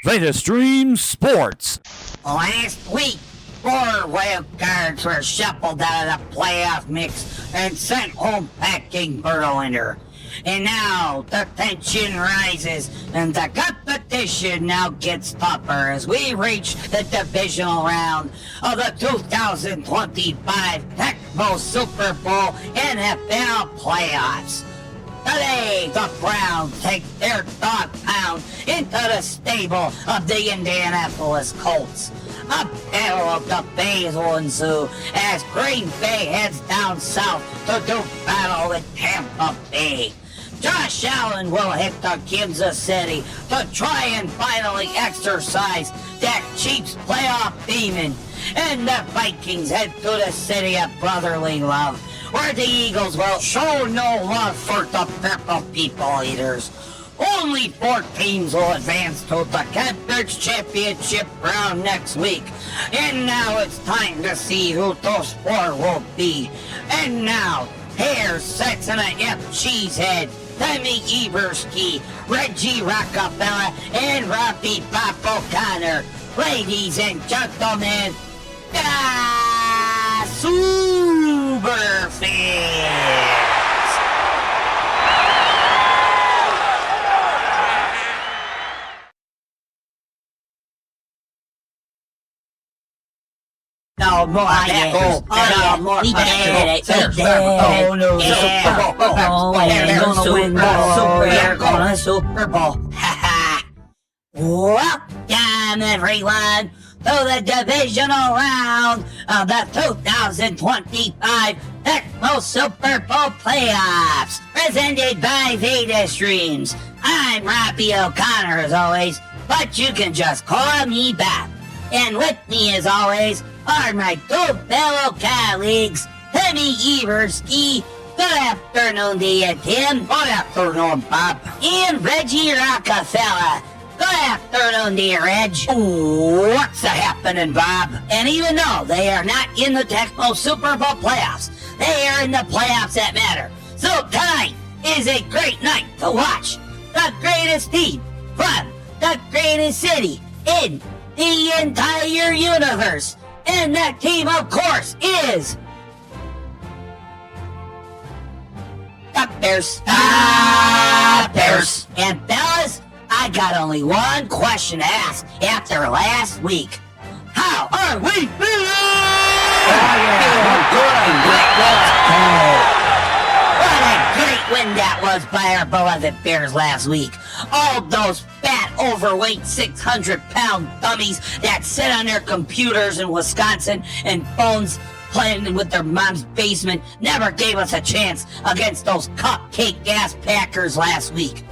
VedaStreams Sports. Last week, 4 wild cards were shuffled out of the playoff mix and sent home packing Berlinder. And now the tension rises and the competition now gets tougher as we reach the divisional round of the 2025 Tecmo Super Bowl NFL playoffs. Today, the Browns take their dog pound into the stable of the Indianapolis Colts. A battle of the Bays will ensue as Green Bay heads down south to do battle with Tampa Bay. Josh Allen will hit the Kansas City to try and finally exercise that Chiefs playoff demon. And the Vikings head to the city of brotherly love, where the Eagles will show no love for the purple people eaters. Only 4 teams will advance to the Conference Championship round next week. And now it's time to see who those 4 will be. And now, here's Setsuna F, Cheesehead, Timmy Everski, Reggie Rockafella, and Robbie O'Connor. Ladies and gentlemen, the Superfans! No, more backers. More backers. Oh, no, Super Bowl. We're gonna win the Super Bowl. Ha ha. Welcome, everyone, to the divisional round of the 2025 Tecmo Super Bowl playoffs, presented by VedaStreams. I'm Robbie O'Connor, as always, but you can just call me Bob. And with me, as always, are my 2 fellow colleagues, Timmy Everski. Good afternoon to you, Tim. Good afternoon, Bob. And Reggie Rockafella. Good afternoon to you, Reg. What's happening, Bob? And even though they are not in the Tecmo Super Bowl playoffs, they are in the playoffs that matter. So tonight is a great night to watch the greatest team from the greatest city in the entire universe. And that team, of course, is the Bears. Bears. And fellas, I got only one question to ask after last week. How are we feeling? What a great win that was by our beloved Bears last week. All those fat, overweight, 600-pound dummies that sit on their computers in Wisconsin and phones playing with their mom's basement never gave us a chance against those cupcake-ass Packers last week.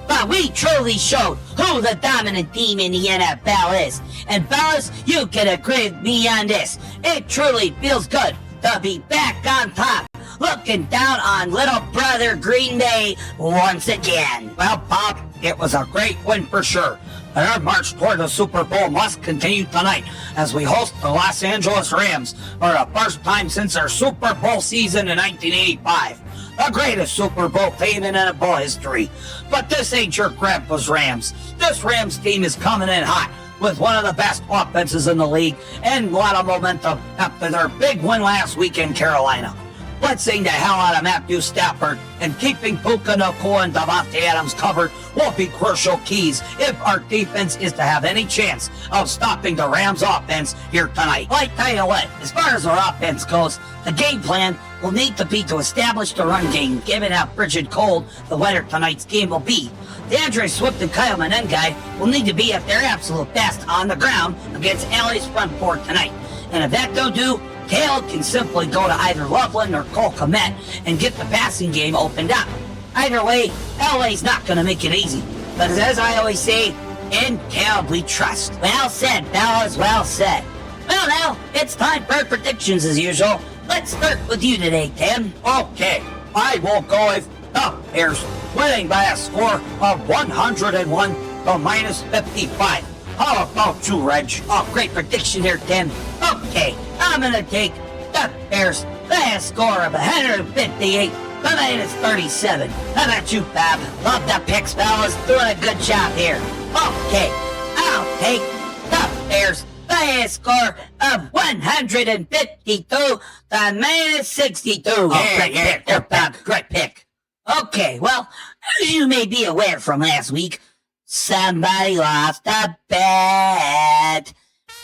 But we truly showed who the dominant team in the NFL is. And fellas, you can agree with me on this. It truly feels good to be back on top, looking down on little brother Green Bay once again. Well, Bob, it was a great win for sure. And our march toward the Super Bowl must continue tonight as we host the Los Angeles Rams for the first time since our Super Bowl season in 1985. The greatest Super Bowl team in NFL history. But this ain't your grandpa's Rams. This Rams team is coming in hot with one of the best offenses in the league and a lot of momentum after their big win last week in Carolina. Blitzing the hell out of Matthew Stafford and keeping Puka Nacua and Davante Adams covered will be crucial keys if our defense is to have any chance of stopping the Rams offense here tonight. I tell you what, as far as our offense goes, the game plan will need to be to establish the run game, given how frigid cold the weather tonight's game will be. DeAndre Swift and Kyle Menengai will need to be at their absolute best on the ground against LA's front four tonight. And if that don't do, Kale can simply go to either Loveland or Cole Kmet and get the passing game opened up. Either way, LA's not going to make it easy. But as I always say, in Kale we trust. Well said, fellas, well said. Well, now, it's time for predictions as usual. Let's start with you today, Tim. Okay, I will go with the Bears winning by a score of 101 to minus 55. How about you, Reg? Oh, great prediction here, Tim. Okay, I'm going to take the Bears by a score of 158 to minus 37. How about you, Bob? Love the picks, fellas. Doing a good job here. Okay, I'll take the Bears by a score of 152 to minus 62. Great pick. Okay, well, as you may be aware from last week, somebody lost a bet.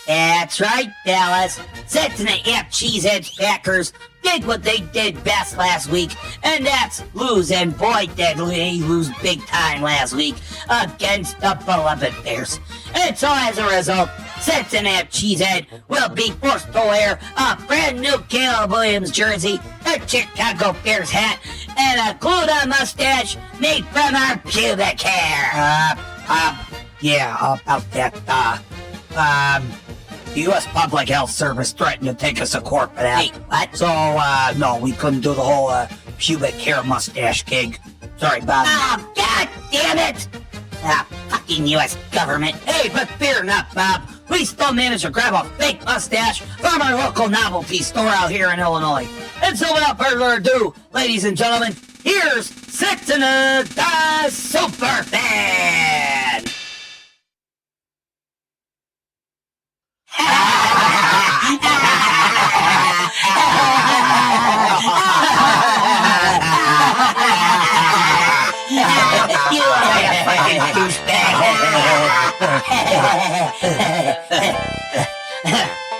That's right, Dallas. Setsuna F Cheesehead's Packers did what they did best last week, and that's lose. And boy, did they lose big time last week against the beloved Bears. And so as a result, Setsuna F Cheesehead will be forced to wear a brand new Caleb Williams jersey, a Chicago Bears hat, and a glued-on mustache made from our pubic hair. Yeah, about that, the U.S. Public Health Service threatened to take us to court for that. Wait, what? So, no, we couldn't do the whole, pubic hair mustache gig. Sorry, Bob. Oh, God damn it! Fucking U.S. government. Hey, but fear not, Bob. We still managed to grab a fake mustache from our local novelty store out here in Illinois. And so without further ado, ladies and gentlemen, here's Setsuna Da Superfan! You are a fucking douchebag.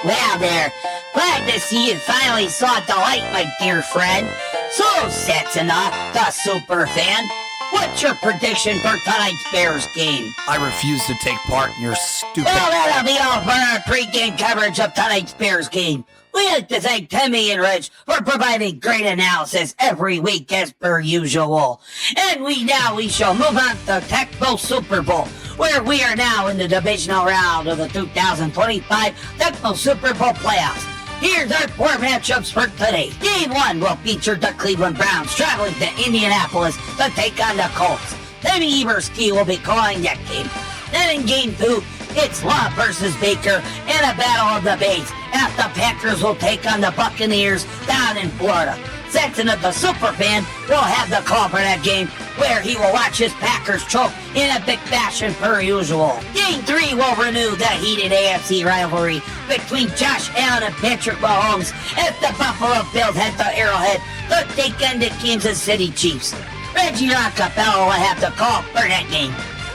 Well there, glad to see you finally saw the light, my dear friend. So, Setsuna, the Superfan, what's your prediction for tonight's Bears game? I refuse to take part in your stupid... Well, that'll be all for our pregame coverage of tonight's Bears game. We'd like to thank Timmy and Reg for providing great analysis every week as per usual. And we shall move on to Tecmo Super Bowl, where we are now in the divisional round of the 2025 Tecmo Super Bowl playoffs. Here's our 4 matchups for today. Game 1 will feature the Cleveland Browns traveling to Indianapolis to take on the Colts. Timmy Everski will be calling that game. Then in Game 2, it's Law versus Baker and a battle of the Bays, as the Packers will take on the Buccaneers down in Florida. Setsuna the Superfan will have the call for that game, where he will watch his Packers choke in a big fashion per usual. Game 3 will renew the heated AFC rivalry between Josh Allen and Patrick Mahomes as the Buffalo Bills head to Arrowhead to take on the Kansas City Chiefs. Reggie Rockafella will have the call for that game.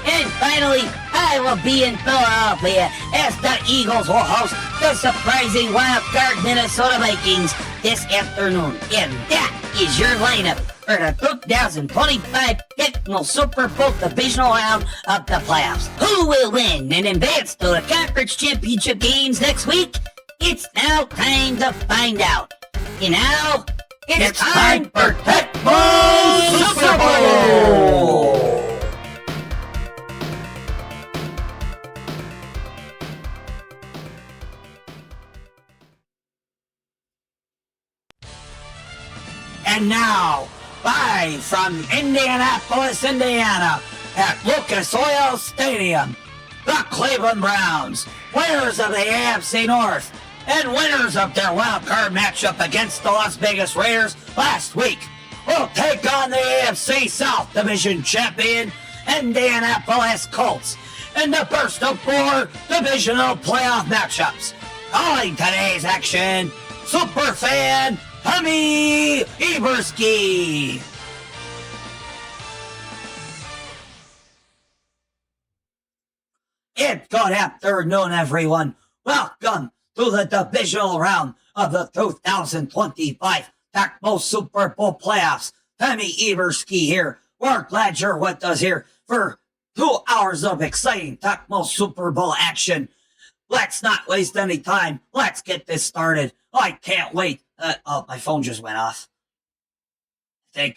And finally, I will be in Philadelphia as the Eagles will host the surprising wild-card Minnesota Vikings this afternoon. And that is your lineup for the 2025 Tecmo Super Bowl Divisional Round of the playoffs. Who will win and advance to the Conference Championship games next week? It's now time to find out. And now, it's time for Tecmo Super Bowl! And now, live from Indianapolis, Indiana, at Lucas Oil Stadium, the Cleveland Browns, winners of the AFC North, and winners of their wild-card matchup against the Las Vegas Raiders last week, will take on the AFC South Division champion, Indianapolis Colts, in the first of 4 divisional playoff matchups. Calling today's action, Superfan Timmy Everski. It's good afternoon, everyone. Welcome to the divisional round of the 2025 Tecmo Super Bowl playoffs. Timmy Everski here. We're glad you're with us here for 2 hours of exciting Tecmo Super Bowl action. Let's not waste any time. Let's get this started. I can't wait. My phone just went off. I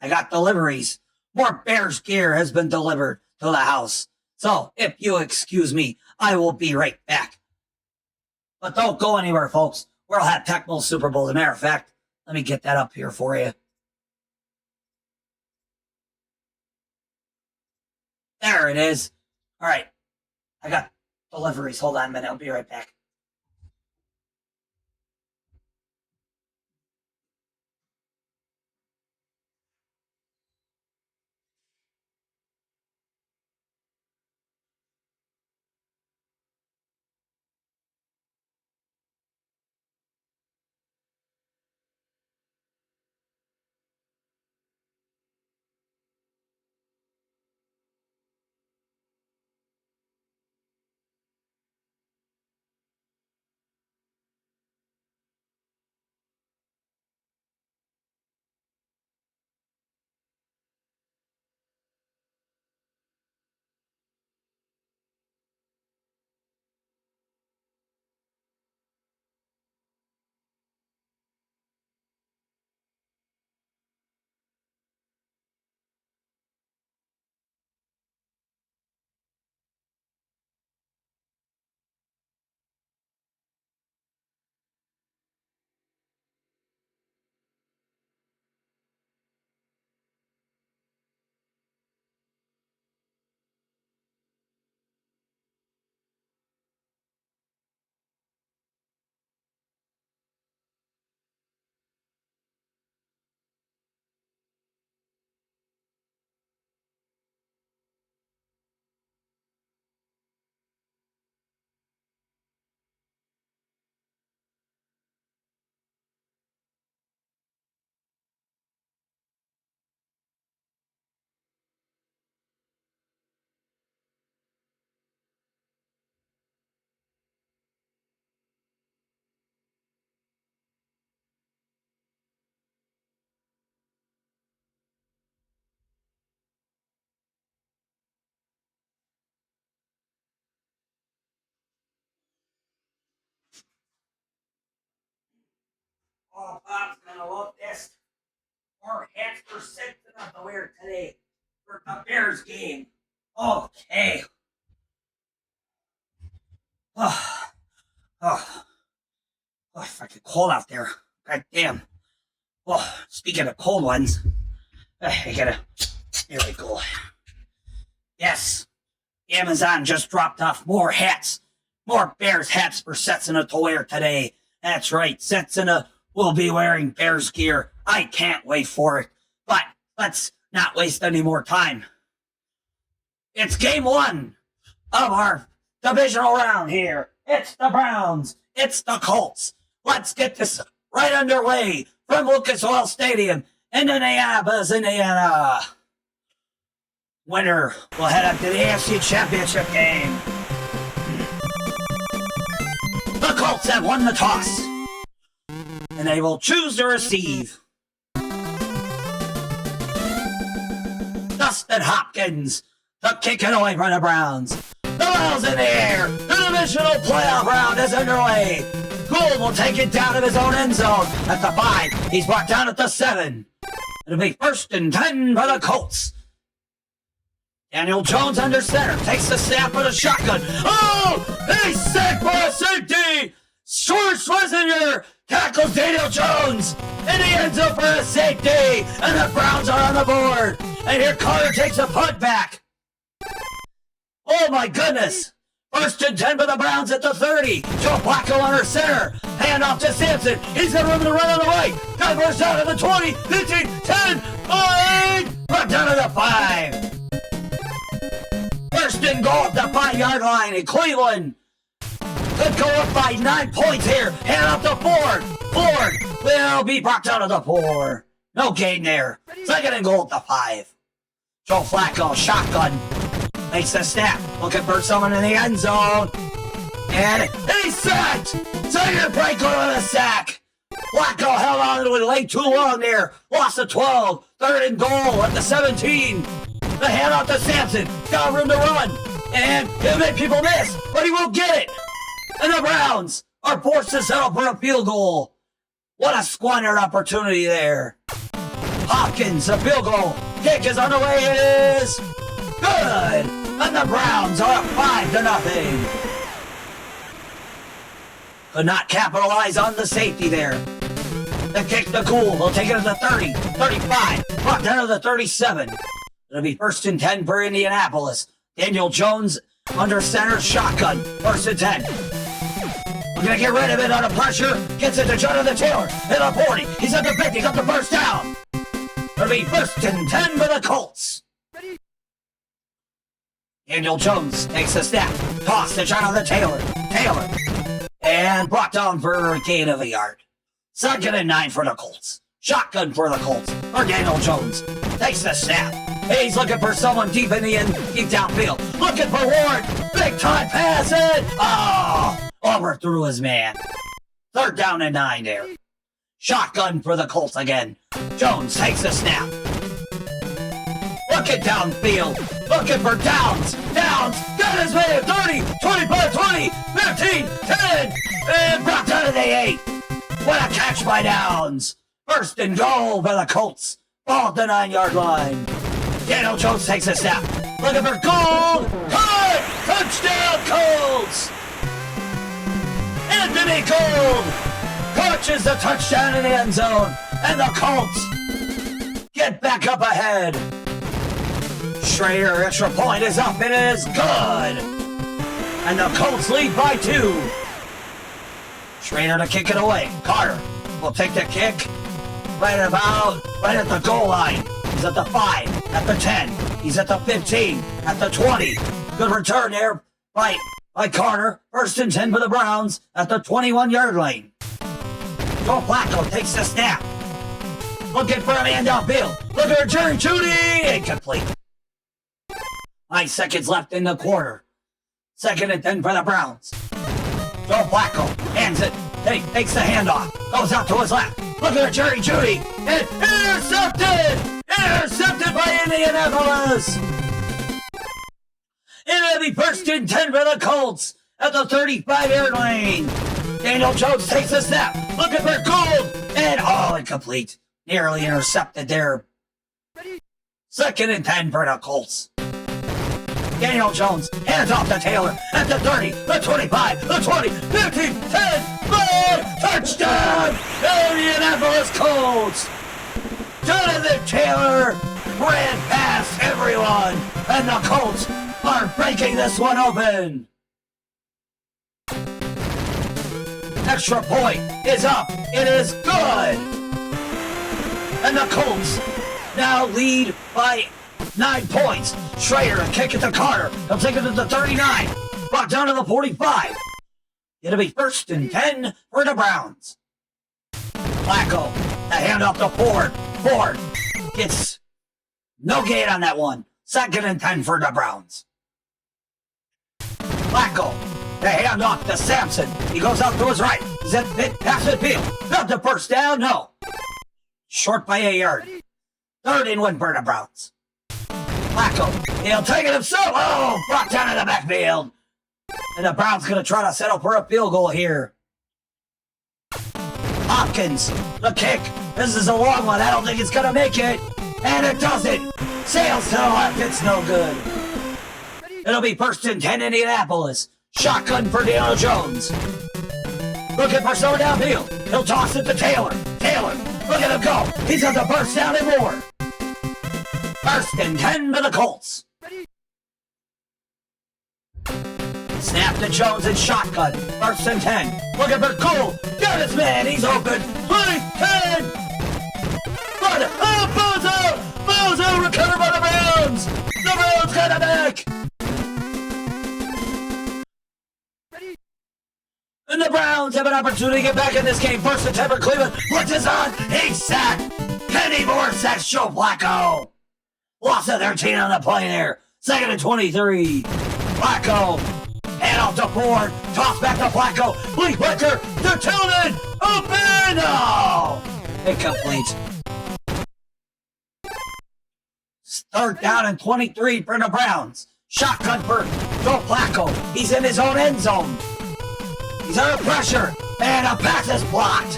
got deliveries. More Bears gear has been delivered to the house. So, if you excuse me, I will be right back. But don't go anywhere, folks. We'll have Tecmo Super Bowl. As a matter of fact, let me get that up here for you. There it is. All right. I got deliveries. Hold on a minute. I'll be right back. Oh, Pop's gonna love this. More hats for Setsuna to wear today for the Bears game. Okay. Oh, fucking cold out there. God damn. Oh, speaking of cold ones, here we go. Yes, Amazon just dropped off more hats. More Bears hats for Setsuna to wear today. That's right, Setsuna will be wearing Bears gear. I can't wait for it. But let's not waste any more time. It's game one of our divisional round here. It's the Browns. It's the Colts. Let's get this right underway from Lucas Oil Stadium in Indianapolis, Indiana. Winner will head up to the AFC Championship game. The Colts have won the toss, and they will choose to receive. Dustin Hopkins to kick it away from the Browns. The ball's in the air. The divisional playoff round is underway. Gould will take it down in his own end zone at the 5. He's brought down at the 7. It'll be 1st and 10 for the Colts. Daniel Jones under center takes the snap for the shotgun. Oh! He's sacked by a safety! Short Schwarzenegger tackles Daniel Jones in the end zone for a safety, and the Browns are on the board. And here Carter takes a punt back. Oh my goodness! 1st and 10 for the Browns at the 30. Joe Flacco under center. Hand off to Sampson. He's got room to run on the right. Diverse out of the 20, 15, 10, 5. Brought down to the 5. 1st and goal at the 5-yard line in Cleveland. Could go up by 9 points here. Hand off to Ford. Ford will be brought down to the 4. No gain there. 2nd and goal at the 5. Joe Flacco, shotgun. Makes the snap. Looking for someone in the end zone. And he's sacked! Second break on a sack. Flacco held on to it late too long there. Lost the 12. 3rd and goal at the 17. The hand off to Sampson. Got room to run. And he'll make people miss, but he won't get it. And the Browns are forced to settle for a field goal. What a squandered opportunity there. Hopkins, a field goal. Kick is underway. It is good. And the Browns are up 5-0. Could not capitalize on the safety there. The kick to Gould. They'll take it to the 30, 35, brought down to the 37. It'll be 1st and 10 for Indianapolis. Daniel Jones under center, shotgun. 1st and 10. We're going to get rid of it under pressure. Gets it to Jonathan Taylor. Hit a 40. He's at the 50. Got the first down. It'll be 1st and 10 for the Colts. Daniel Jones takes the snap. Toss to Jonathan Taylor. Taylor. And brought down for a gain of a yard. 2nd and 9 for the Colts. Shotgun for the Colts. Or Daniel Jones. Takes the snap. He's looking for someone deep in the end, deep downfield. Looking for Ward. Big time pass in. Oh! Overthrew his man. 3rd down and 9 there. Shotgun for the Colts again. Jones takes the snap. Looking downfield. Looking for Downs. Downs. Got his man. 30, 25, 20, 15, 10. And brought down to the 8. What a catch by Downs. 1st and goal for the Colts. Ball at the 9-yard line. Daniel Jones takes a snap. Looking for Gould. Caught! Touchdown Colts! Anthony Gould catches the touchdown in the end zone. And the Colts get back up ahead. Schrader, extra point is up. It is good. And the Colts lead by 2. Schrader to kick it away. Carter will take the kick right at the goal line. He's at the 5, at the 10. He's at the 15, at the 20. Good return there by Carter. 1st and 10 for the Browns at the 21-yard line. Joe Flacco takes the snap. Looking for a man downfield. Looking for Jerry Jeudy. Incomplete. 9 seconds left in the quarter. 2nd and 10 for the Browns. Joe Flacco hands it. Takes the handoff. Goes out to his left. Looking at Jerry Jeudy. And intercepted! Intercepted by Indianapolis! It'll be 1st and 10 for the Colts at the 35-yard line. Daniel Jones takes a snap. Looking for Gould. And all incomplete. Nearly intercepted there. 2nd and 10 for the Colts. Daniel Jones hands off to Taylor at the 30, the 25, the 20, 15, 10, 5, touchdown! Indianapolis Colts! Jonathan Taylor ran past everyone, and the Colts are breaking this one open. Extra point is up. It is good. And the Colts now lead by 9 points. Schrader, a kick at the Carter. He'll take it to the 39. Brought down to the 45. It'll be 1st and 10 for the Browns. Flacco, the handoff to Ford. Ford gets no gain on that one. 2nd and 10 for the Browns. Flacco, the handoff to Sampson. He goes out to his right. He's at pass midfield. Not the first down, no. Short by a yard. 3rd and 1 for the Browns. Flacco, he'll take it himself. Oh, brought down in the backfield. And the Browns going to try to settle for a field goal here. Hopkins, the kick. This is a long one. I don't think it's going to make it. And it doesn't. Sails to the left. It's no good. It'll be 1st and 10 Indianapolis. Shotgun for Daniel Jones. Looking for someone downfield. He'll toss it to Taylor. Taylor, look at him go. He's on the first down and more. 1st and 10 for the Colts. Snap to Jones and shotgun. 1st and 10. Looking for Cole. Got his man. He's open. 20, 10. Run. Oh, Bozo. Bozo recovered by the Browns. The Browns got it back. And the Browns have an opportunity to get back in this game. 1st and 10 for Cleveland. Blitzes on. He's sacked. Kenny Moore sacks Joe Flacco. Loss of 13 on the play there. 2nd and 23. Flacco. Hand off to Ford. Toss back to Flacco. Lee Blicker to Tillman. Open. Oh. Incomplete. 3rd down and 23 for the Browns. Shotgun for Joe Flacco. He's in his own end zone. He's under pressure. And a pass is blocked.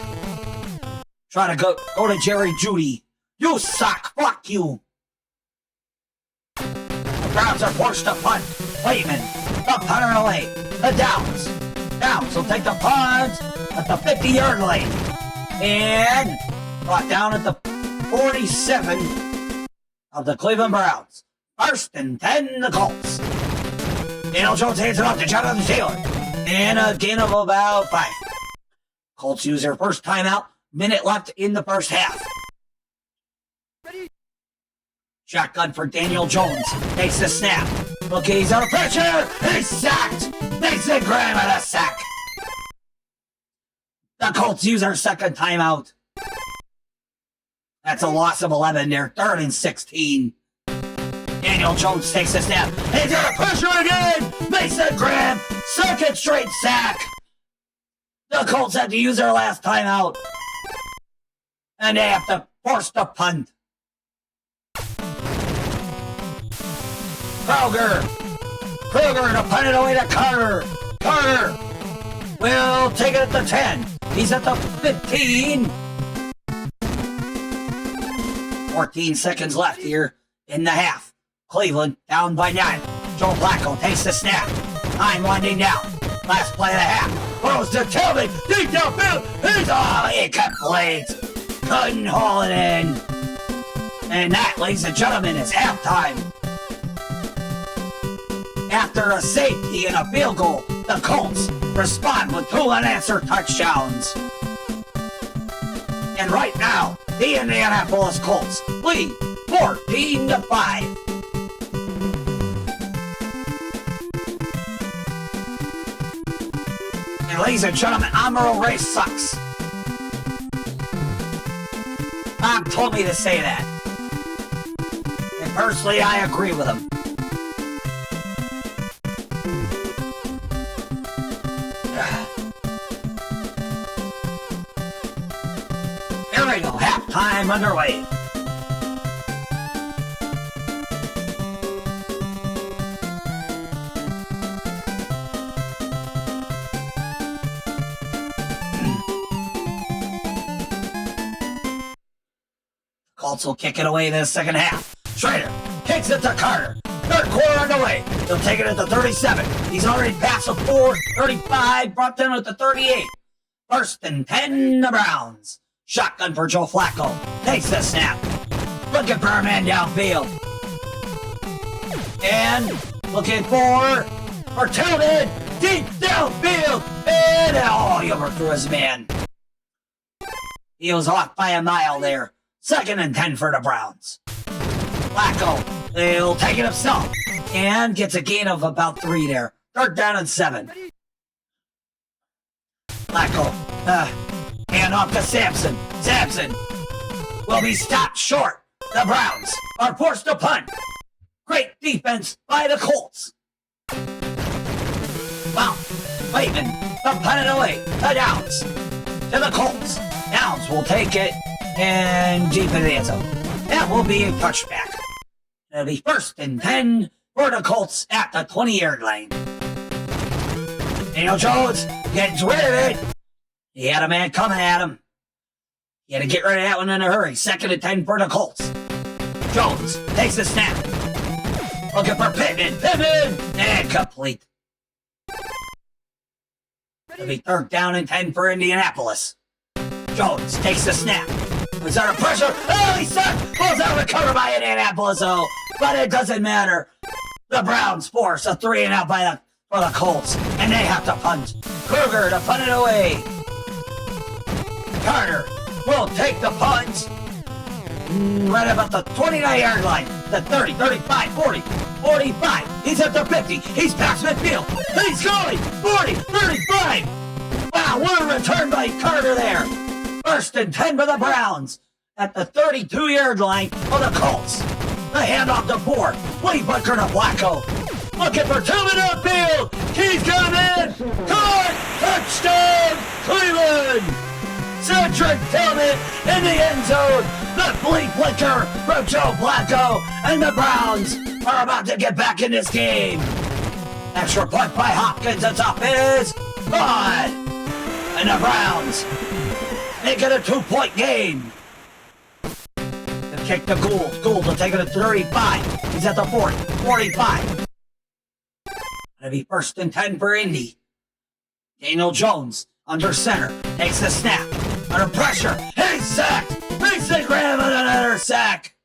Trying to go to Jerry Jeudy. You suck. Fuck you. The Browns are forced to punt. Waitman. The punter away. The Downs. Downs will take the punt at the 50-yard line. And brought down at the 47 of the Cleveland Browns. 1st and 10, the Colts. Daniel Jones hands it off to Jonathan Taylor. And a gain of about 5. Colts use their first timeout. Minute left in the first half. Shotgun for Daniel Jones. Takes the snap. Okay, he's under pressure. He's sacked. Mason Graham at a sack. The Colts use their 2nd timeout. That's a loss of 11 there. 3rd and 16. Daniel Jones takes the snap. He's under pressure again. Mason Graham. 2nd straight sack. The Colts had to use their last timeout. And they have to force the punt. Kroger to punt it away to Carter. Carter will take it at the 10. He's at the 15. 14 seconds left here in the half. Cleveland down by 9. Joe Flacco takes the snap. Time winding down. Last play of the half. Throws to Tillman. Deep downfield. He's incomplete. Couldn't haul it in. And that, ladies and gentlemen, is halftime. After a safety and a field goal, the Colts respond with 2 unanswered touchdowns. And right now, the Indianapolis Colts lead 14-5. And ladies and gentlemen, Amaro Ray sucks. Bob told me to say that. And personally, I agree with him. Here we go, halftime underway. Colts will kick it away in the second half. Schrader kicks it to Carter. Third quarter underway. He'll take it at the 37. He's already passed the 4, 35, brought down at the 38. First and 10, the Browns. Shotgun for Joe Flacco. Takes the snap. Looking for a man downfield. And looking for Tilden. Deep downfield. And he overthrew his man. He was off by a mile there. Second and 10 for the Browns. Flacco, he'll take it himself. And gets a gain of about 3 there. Third down and 7. Flacco, hand off to Sampson. Sampson will be stopped short. The Browns are forced to punt. Great defense by the Colts. Wow, Bateman, they'll punt it away. The Downs to the Colts. Downs will take it and deep in the end zone. That will be a touchback. It'll be first and 10 for the Colts at the 20-yard line. Daniel Jones gets rid of it. He had a man coming at him. He had to get rid of that one in a hurry. Second and 10 for the Colts. Jones takes the snap. Looking for Pittman. Pittman! And complete. It'll be third down and 10 for Indianapolis. Jones takes the snap. Was under pressure. Oh, he's stuck. Pulls out recovered by Indianapolis, though. But it doesn't matter. The Browns force a 3-and-out for the Colts. And they have to punt. Kruger to punt it away. Carter will take the punt. Right about the 29-yard line. The 30, 35, 40, 45. He's at the 50. He's past midfield. He's going. 40, 35. Wow, what a return by Carter there. First and 10 for the Browns at the 32-yard line for the Colts. The handoff to Ford. Lee Booker to Flacco. Looking for Tillman upfield. He's coming. Caught. Touchdown, Cleveland. Cedric Tillman in the end zone. The flea flicker from Joe Flacco. And the Browns are about to get back in this game. Extra punt by Hopkins. It's up. It is good. And the Browns make it a 2-point game. They kick to Gould. Gould will take it at 35. He's at the 40. 45. It'll be first and 10 for Indy. Daniel Jones under center. Takes the snap. Under pressure. He's sacked. Mason Graham and another sack.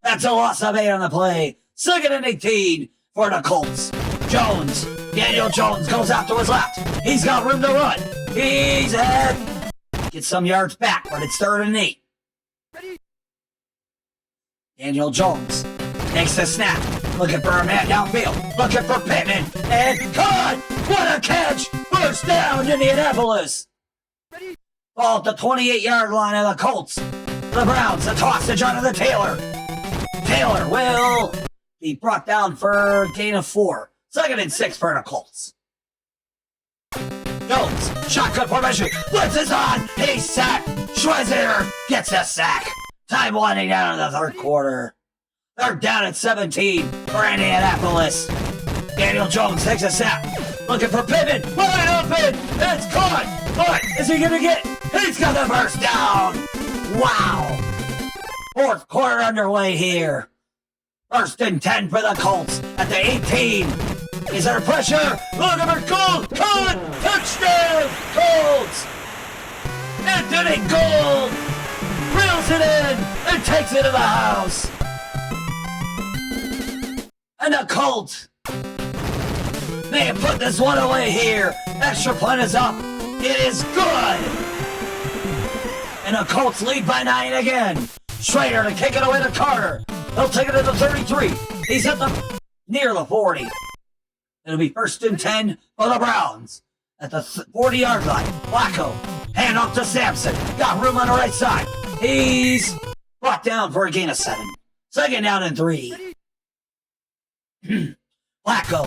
That's a loss of 8 on the play. Second and 18 for the Colts. Jones. Daniel Jones goes out to his left. He's got room to run. He's ahead. Gets some yards back, but it's third and 8. Daniel Jones takes the snap. Looking for a man downfield. Looking for Pittman. And caught! What a catch! First down, Indianapolis. Ball at the 28-yard line of the Colts. The Browns, a toss to Jonathan Taylor. Taylor will be brought down for a gain of 4. Second and 6 for the Colts. Jones, shotgun formation. Blitz is on. He's sacked. Schweizer gets a sack. Time winding down in the third quarter. They're down at 17 for Indianapolis. Daniel Jones takes a snap. Looking for Pittman. Wide open. It's caught. What is he going to get? He's got the first down. Wow. Fourth quarter underway here. First and 10 for the Colts at the 18. He's under pressure. Looking for Gould. Caught. Touchdown. Colts. Anthony Gould reels it in and takes it to the house. And the Colts, they have put this one away here. Extra point is up. It is good. And the Colts lead by 9 again. Schrader to kick it away to Carter. He'll take it to the 33. He's at the near the 40. It'll be first and 10 for the Browns at the 40-yard line. Flacco, hand off to Sampson. Got room on the right side. He's brought down for a gain of 7. Second down and 3. Flacco,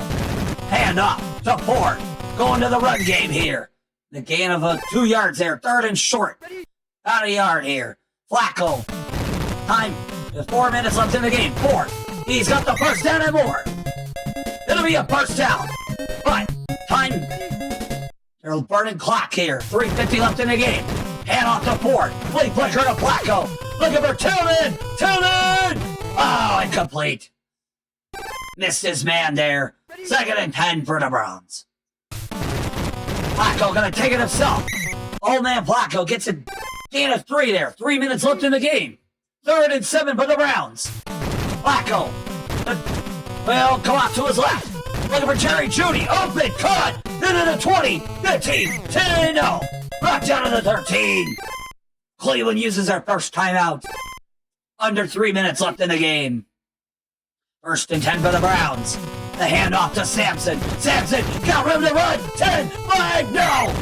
hand off to Ford. Going to the run game here. The gain of 2 yards there. Third and short. Out a yard here. Flacco. Time. There's 4 minutes left in the game. Ford. He's got the first down and more. It'll be a first down. But time. There's a burning clock here. 3:50 left in the game. Hand off to Ford. Flea flicker to Flacco. looking for Tillman! Tillman! Oh, incomplete. Missed his man there. 2nd and 10 for the Browns. Flacco gonna take it himself. Old man Flacco gets a gain of 3 there. 3 minutes left in the game. 3rd and 7 for the Browns. Flacco. Well, come out to his left. Looking for Jerry Jeudy. Open, cut. Into the 20, 15, 10, no. Right down to the 13. Cleveland uses their first timeout. Under 3 minutes left in the game. 1st and 10 for the Browns. The handoff to Sampson. Sampson got room to run. 10, 5, no.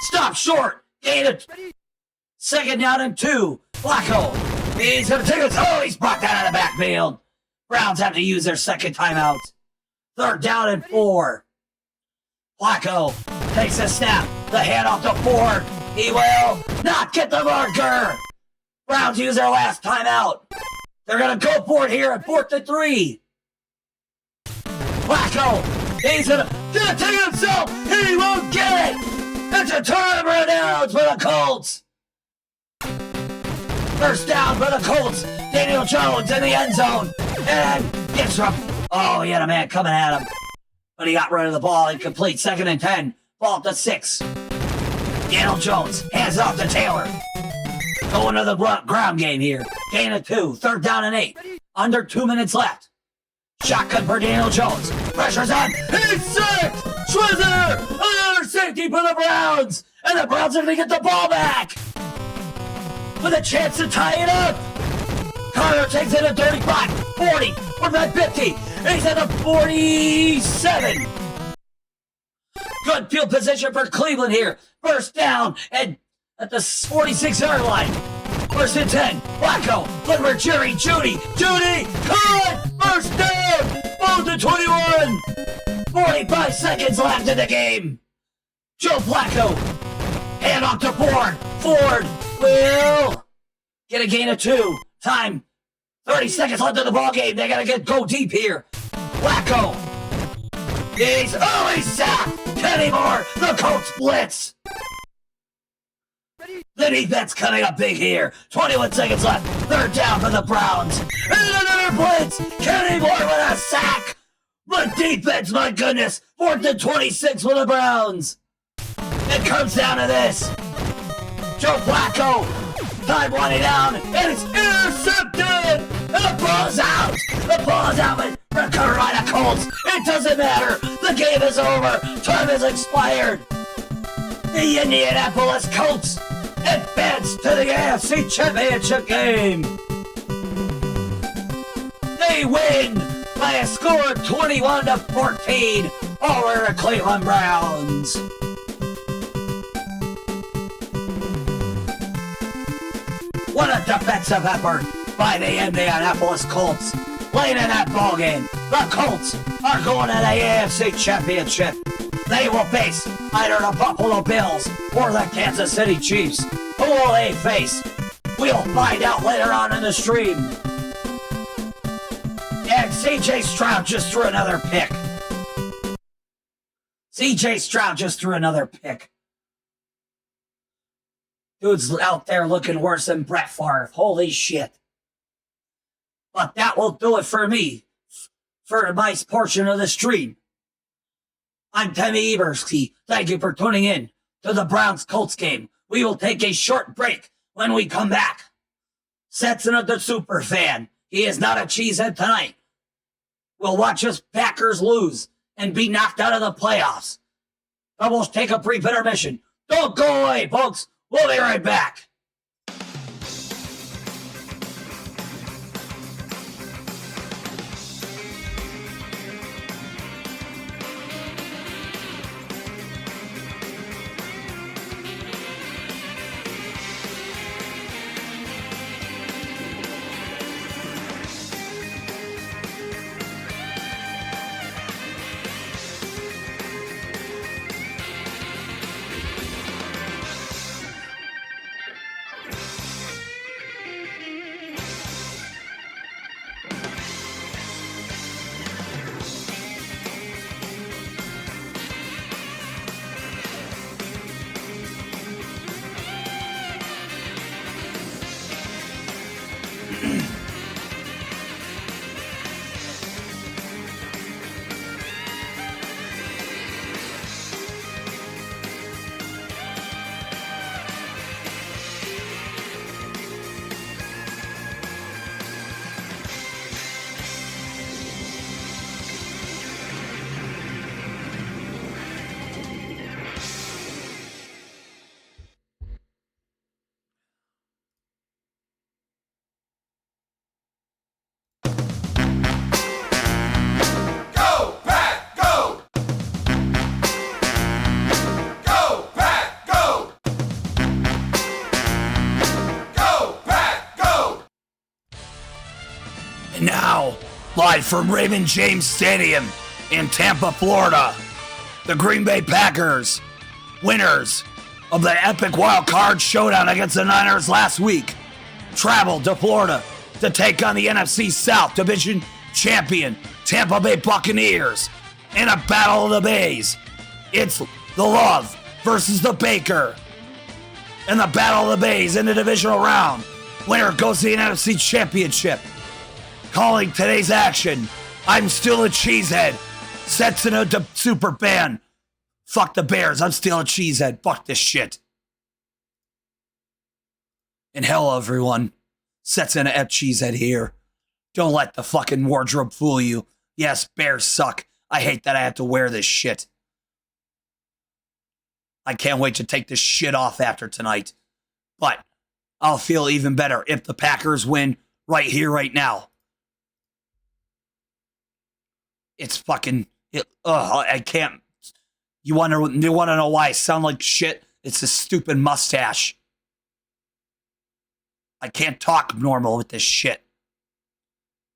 Stop short. Gain it. 2nd down and 2. Flacco. He's going to take it. Oh, he's brought that out of the backfield. Browns have to use their 2nd timeout. 3rd down and 4. Flacco takes a snap. The handoff to Ford. He will not get the marker. Browns use their last timeout. They're going to go for it here at 4th and 3. Flacco. He's going to take it himself. He won't get it. It's a turnover down for the Colts. 1st down for the Colts. Daniel Jones in the end zone. And gets from. Oh, he had a man coming at him. But he got rid of the ball. Incomplete. 2nd and 10. Ball to 6. Daniel Jones hands it off to Taylor. Going to the ground game here. Gain of 2. 3rd down and 8. Under 2 minutes left. Shotgun for Daniel Jones. Pressure's on. He's sacked. Schwizzer. Another safety for the Browns. And the Browns are going to get the ball back. With a chance to tie it up. Carter takes it at 35, 40, 45, 50. He's at the 47. Good field position for Cleveland here. 1st down and at the 46-yard line. 1st and 10. Flacco. Look for Jerry Jeudy. Jeudy. Caught. 1st down. Ball to 21. 45 seconds left in the game. Joe Flacco. Hand off to Ford. Ford will get a gain of 2. Time. 30 seconds left in the ball game. They gotta go deep here. Flacco. He's sacked. Kenny Moore. The Colts blitz. The defense coming up big here. 21 seconds left. 3rd down for the Browns. And another blitz. Kenny Moore with a sack. The defense, my goodness. 4th and 26 for the Browns. It comes down to this. Joe Flacco. Time winding down. And it's intercepted. And the ball's out. The ball's out. But recovered by the Colts. It doesn't matter. The game is over. Time has expired. The Indianapolis Colts advance to the AFC Championship game. They win by a score of 21-14 over the Cleveland Browns. What a defensive effort by the Indianapolis Colts. Late in that ballgame, the Colts are going to the AFC Championship. They will face either the Buffalo Bills or the Kansas City Chiefs. Who will they face? We'll find out later on in the stream. And C.J. Stroud just threw another pick. C.J. Stroud just threw another pick. Dude's out there looking worse than Brett Favre. Holy shit. But that will do it for me. For my portion of the stream. I'm Timmy Everski. Thank you for tuning in to the Browns-Colts game. We will take a short break when we come back. Setsuna Da Superfan. He is not a cheesehead tonight. We'll watch us Packers lose and be knocked out of the playoffs. But we'll take a brief intermission. Don't go away, folks. We'll be right back. Live from Raymond James Stadium in Tampa, Florida, the Green Bay Packers, winners of the epic wild card showdown against the Niners last week, traveled to Florida to take on the NFC South Division champion Tampa Bay Buccaneers in a battle of the Bays. It's the Love versus the Baker. In the battle of the Bays in the divisional round, winner goes to the NFC Championship. Calling today's action, I'm still a Cheesehead. Setsuna Da Superfan. Fuck the Bears, I'm still a Cheesehead. Fuck this shit. And hello everyone, Setsuna F Cheesehead here. Don't let the fucking wardrobe fool you. Yes, Bears suck. I hate that I have to wear this shit. I can't wait to take this shit off after tonight. But I'll feel even better if the Packers win right here, right now. It's fucking... I can't... You want to know why I sound like shit? It's a stupid mustache. I can't talk normal with this shit.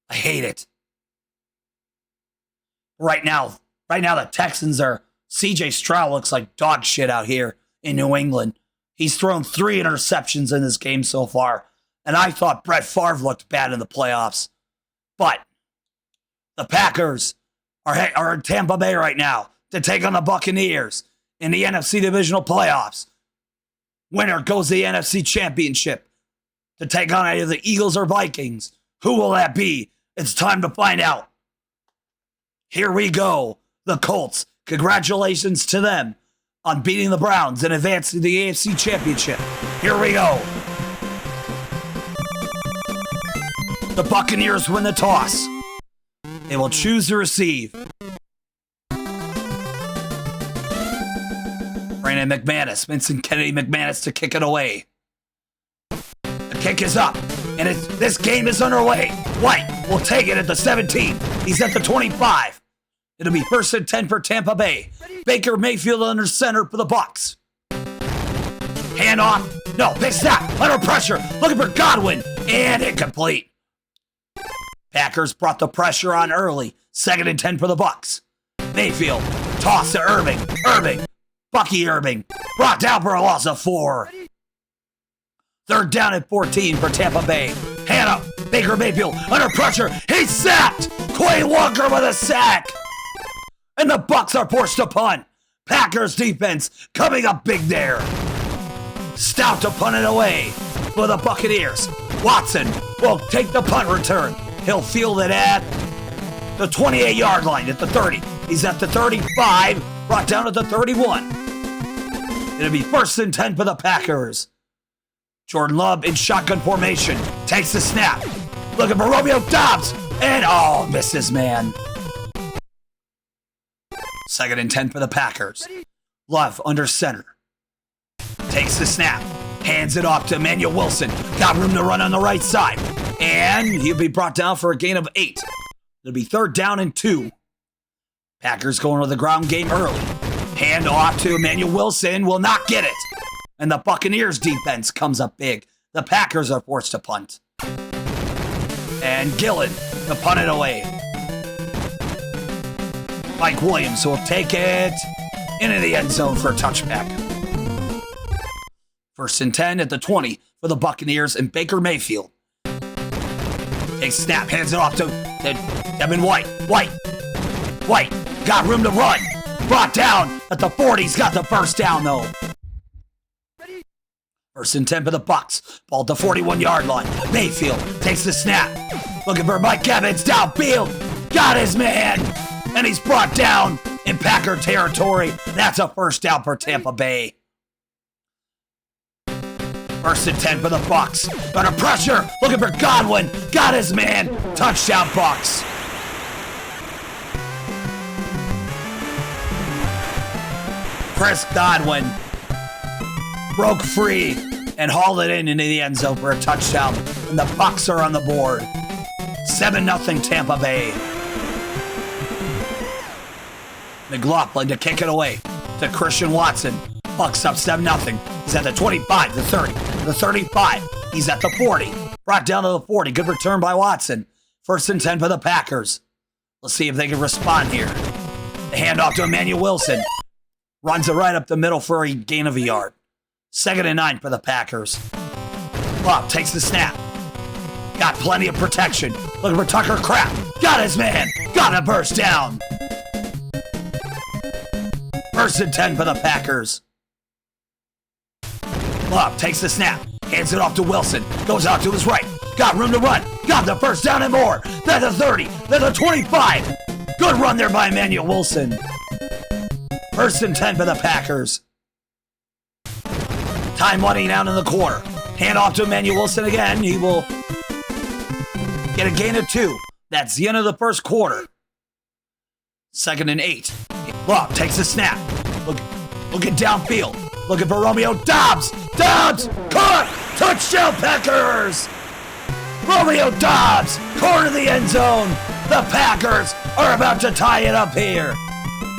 I hate it. Right now the Texans are... CJ Stroud looks like dog shit out here in New England. He's thrown 3 interceptions in this game so far. And I thought Brett Favre looked bad in the playoffs. But the Packers are in Tampa Bay right now to take on the Buccaneers in the NFC Divisional Playoffs. Winner goes to the NFC Championship to take on either the Eagles or Vikings. Who will that be? It's time to find out. Here we go. The Colts. Congratulations to them on beating the Browns and advancing to the AFC Championship. Here we go. The Buccaneers win the toss. They will choose to receive. Brandon McManus, Vincent Kennedy McManus to kick it away. The kick is up, and this game is underway. White will take it at the 17. He's at the 25. It'll be 1st and 10 for Tampa Bay. Baker Mayfield under center for the Bucs. Hand off. No, big snap. Under pressure. Looking for Godwin. And incomplete. Packers brought the pressure on early. 2nd and 10 for the Bucs. Mayfield. Toss to Irving. Bucky Irving. Brought down for a loss of 4. 3rd down at 14 for Tampa Bay. Hand up. Baker Mayfield under pressure. He's sacked. Quay Walker with a sack. And the Bucs are forced to punt. Packers defense coming up big there. Stout to punt it away for the Buccaneers. Watson will take the punt return. He'll field it at the 28-yard line at the 30. He's at the 35, brought down at the 31. It'll be 1st and 10 for the Packers. Jordan Love in shotgun formation. Takes the snap. Looking for Romeo Doubs. And misses, man. 2nd and 10 for the Packers. Love under center. Takes the snap. Hands it off to Emmanuel Wilson. Got room to run on the right side. And he'll be brought down for a gain of 8. It'll be 3rd down and 2. Packers going to the ground game early. Hand off to Emmanuel Wilson. Will not get it. And the Buccaneers defense comes up big. The Packers are forced to punt. And Gillen to punt it away. Mike Williams will take it into the end zone for a touchback. 1st and 10 at the 20 for the Buccaneers and Baker Mayfield. Takes snap, hands it off to Devin White. White got room to run. Brought down at the 40. He's got the first down though. 1st and 10 for the Bucs. Ball at the 41-yard line. Mayfield takes the snap. Looking for Mike Evans downfield. Got his man. And he's brought down in Packer territory. That's a 1st down for Tampa Bay. 1st and 10 for the Bucs. Under pressure. Looking for Godwin. Got his man. Touchdown Bucs. Chris Godwin broke free and hauled it into the end zone for a touchdown. And the Bucs are on the board. 7-0 Tampa Bay. McLaughlin to kick it away to Christian Watson. Bucs up 7-0. He's at the 25, the 30, the 35. He's at the 40. Brought down to the 40. Good return by Watson. First and 10 for the Packers. Let's see if they can respond here. The handoff to Emmanuel Wilson. Runs it right up the middle for a gain of a yard. 2nd and 9 for the Packers. Love takes the snap. Got plenty of protection. Looking for Tucker Crap. Got his man. Got a burst down. First and 10 for the Packers. Love takes the snap. Hands it off to Wilson. Goes out to his right. Got room to run. Got the first down and more. Then the 30. Then the 25. Good run there by Emmanuel Wilson. First and 10 for the Packers. Time running down in the corner. Hand off to Emmanuel Wilson again. He will get a gain of 2. That's the end of the first quarter. 2nd and 8. Love takes the snap. Looking downfield. Looking for Romeo Doubs. Doubs! Caught! Touchdown Packers! Romeo Doubs! Corner of the end zone. The Packers are about to tie it up here.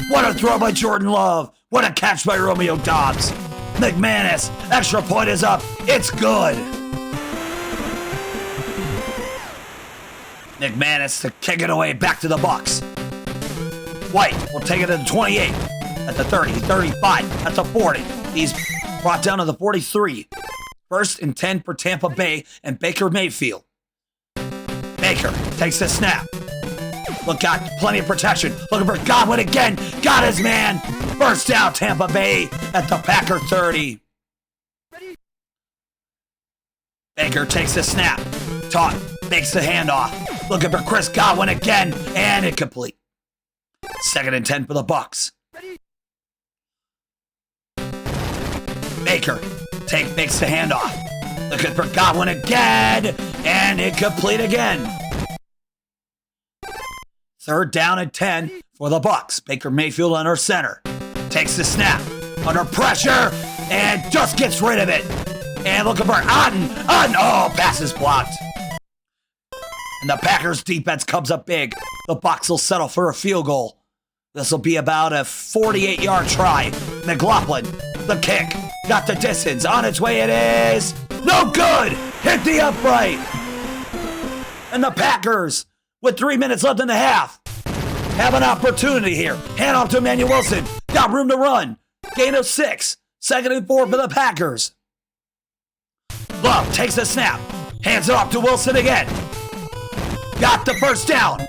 What a throw by Jordan Love. What a catch by Romeo Doubs. McManus. Extra point is up. It's good. McManus to kick it away back to the Bucs. White will take it to the 28, at the 30, 35, at the 40. He's brought down to the 43. First and 10 for Tampa Bay and Baker Mayfield. Baker takes the snap. Got plenty of protection. Looking for Godwin again. Got his man. First down Tampa Bay at the Packer 30. Baker takes the snap. Taut makes the handoff. Looking for Chris Godwin again. And incomplete. 2nd and 10 for the Bucs. Baker makes the handoff. Looking for Godwin again. And incomplete again. 3rd down and 10 for the Bucs. Baker Mayfield under center. Takes the snap. Under pressure. And just gets rid of it. And looking for Otten. Oh, pass is blocked. And the Packers defense comes up big. The Bucs will settle for a field goal. This will be about a 48-yard try. McLaughlin, the kick. Got the distance. On its way it is. No good. Hit the upright. And the Packers, with 3 minutes left in the half, have an opportunity here. Hand off to Emmanuel Wilson. Got room to run. Gain of 6. 2nd and 4 for the Packers. Love takes the snap. Hands it off to Wilson again. Got the first down.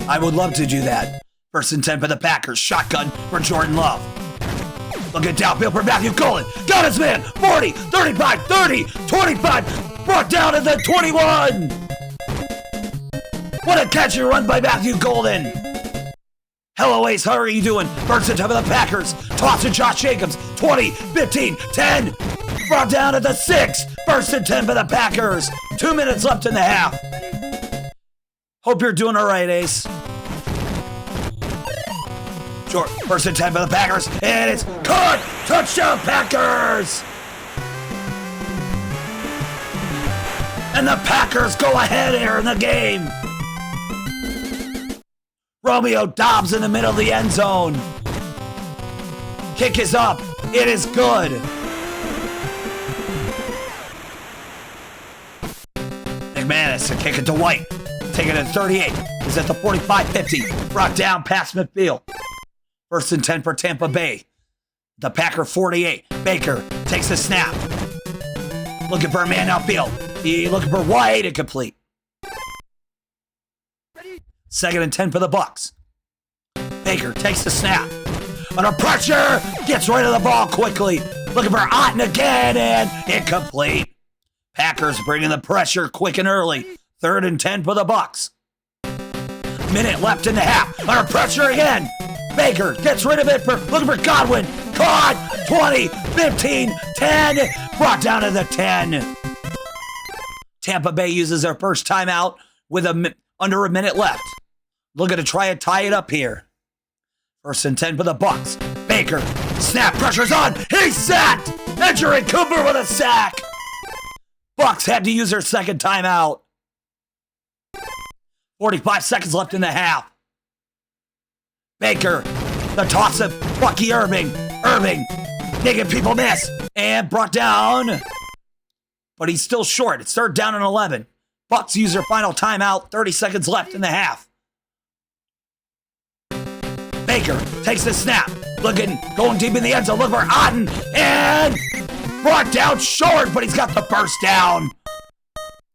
I would love to do that. 1st and 10 for the Packers. Shotgun for Jordan Love. Looking downfield for Matthew Golden. Got his man. 40, 35, 30, 25. Brought down to the 21. What a catch and run by Matthew Golden. Hello, Ace. How are you doing? 1st and 10 for the Packers. Toss to Josh Jacobs. 20, 15, 10. Brought down to the 6. 1st and 10 for the Packers. 2 minutes left in the half. Hope you're doing all right, Ace. Short. 1st and 10 for the Packers. And it's caught. Touchdown, Packers. And the Packers go ahead here in the game. Romeo Doubs in the middle of the end zone. Kick is up. It is good. McManus to kick it to White. Taking it at 38. He's at the 45-50. Brought down past midfield. 1st and 10 for Tampa Bay. The Packer 48. Baker takes the snap. Looking for a man outfield. Looking for White. Incomplete. 2nd and 10 for the Bucs. Baker takes the snap. Under pressure. Gets rid of the ball quickly. Looking for Otten again. And incomplete. Packers bringing the pressure quick and early. 3rd and 10 for the Bucs. Minute left in the half. Under pressure again. Baker gets rid of it. Looking for Godwin. Caught. 20, 15, 10. Brought down to the 10. Tampa Bay uses their first timeout with under a minute left. Looking to try and tie it up here. 1st and 10 for the Bucs. Baker. Snap. Pressure's on. He's sacked. Edgerrin Cooper with a sack. Bucs had to use their second timeout. 45 seconds left in the half. Baker, the toss of Bucky Irving. Irving, making people miss. And brought down but he's still short. It's 3rd down and 11. Bucks use their final timeout. 30 seconds left in the half. Baker takes the snap. Going deep in the end zone. Look for Otten. And brought down short, but he's got the first down.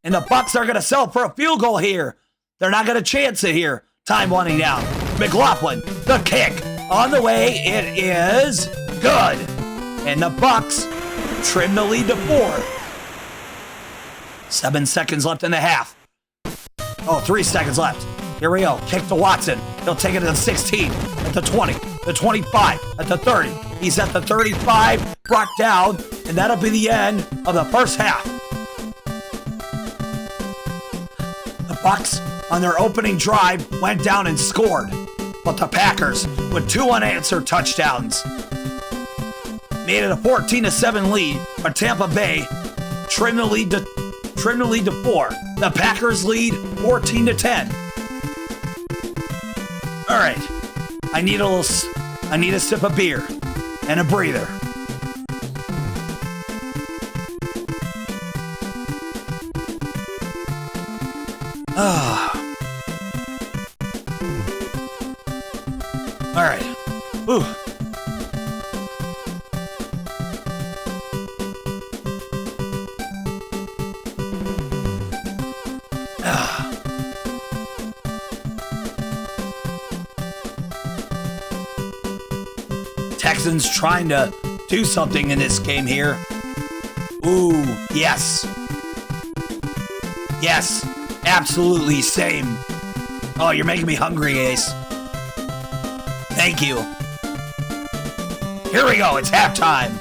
And the Bucks are going to sell for a field goal here. They're not going to chance it here. Time winding down. McLaughlin, the kick. On the way, it is good. And the Bucks trim the lead to 4. 7 seconds left in the half. 3 seconds left. Here we go. Kick to Watson. He'll take it to the 16, at the 20, the 25, at the 30. He's at the 35, brought down, and that'll be the end of the first half. The Bucks, on their opening drive, went down and scored. But the Packers, with 2 unanswered touchdowns, made it a 14-7 lead, but Tampa Bay trimmed the lead to 4. The Packers lead 14-10. All right, I need a sip of beer and a breather. All right. Ooh. Texans trying to do something in this game here. Ooh, yes. Yes, absolutely same. Oh, you're making me hungry, Ace. Thank you. Here we go, it's halftime.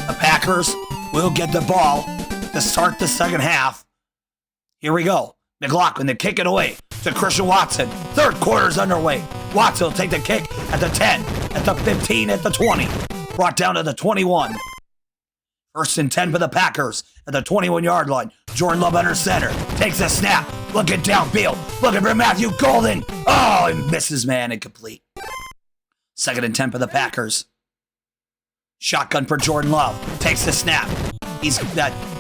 The Packers will get the ball to start the second half. Here we go. McLaughlin to kick it away to Christian Watson. Third quarter's underway. Watson will take the kick at the 10, at the 15, at the 20. Brought down to the 21. 1st and 10 for the Packers at the 21-yard line. Jordan Love under center. Takes a snap. Looking downfield. Looking for Matthew Golden. Oh, he misses, man. Incomplete. 2nd and 10 for the Packers. Shotgun for Jordan Love. Takes the snap. He's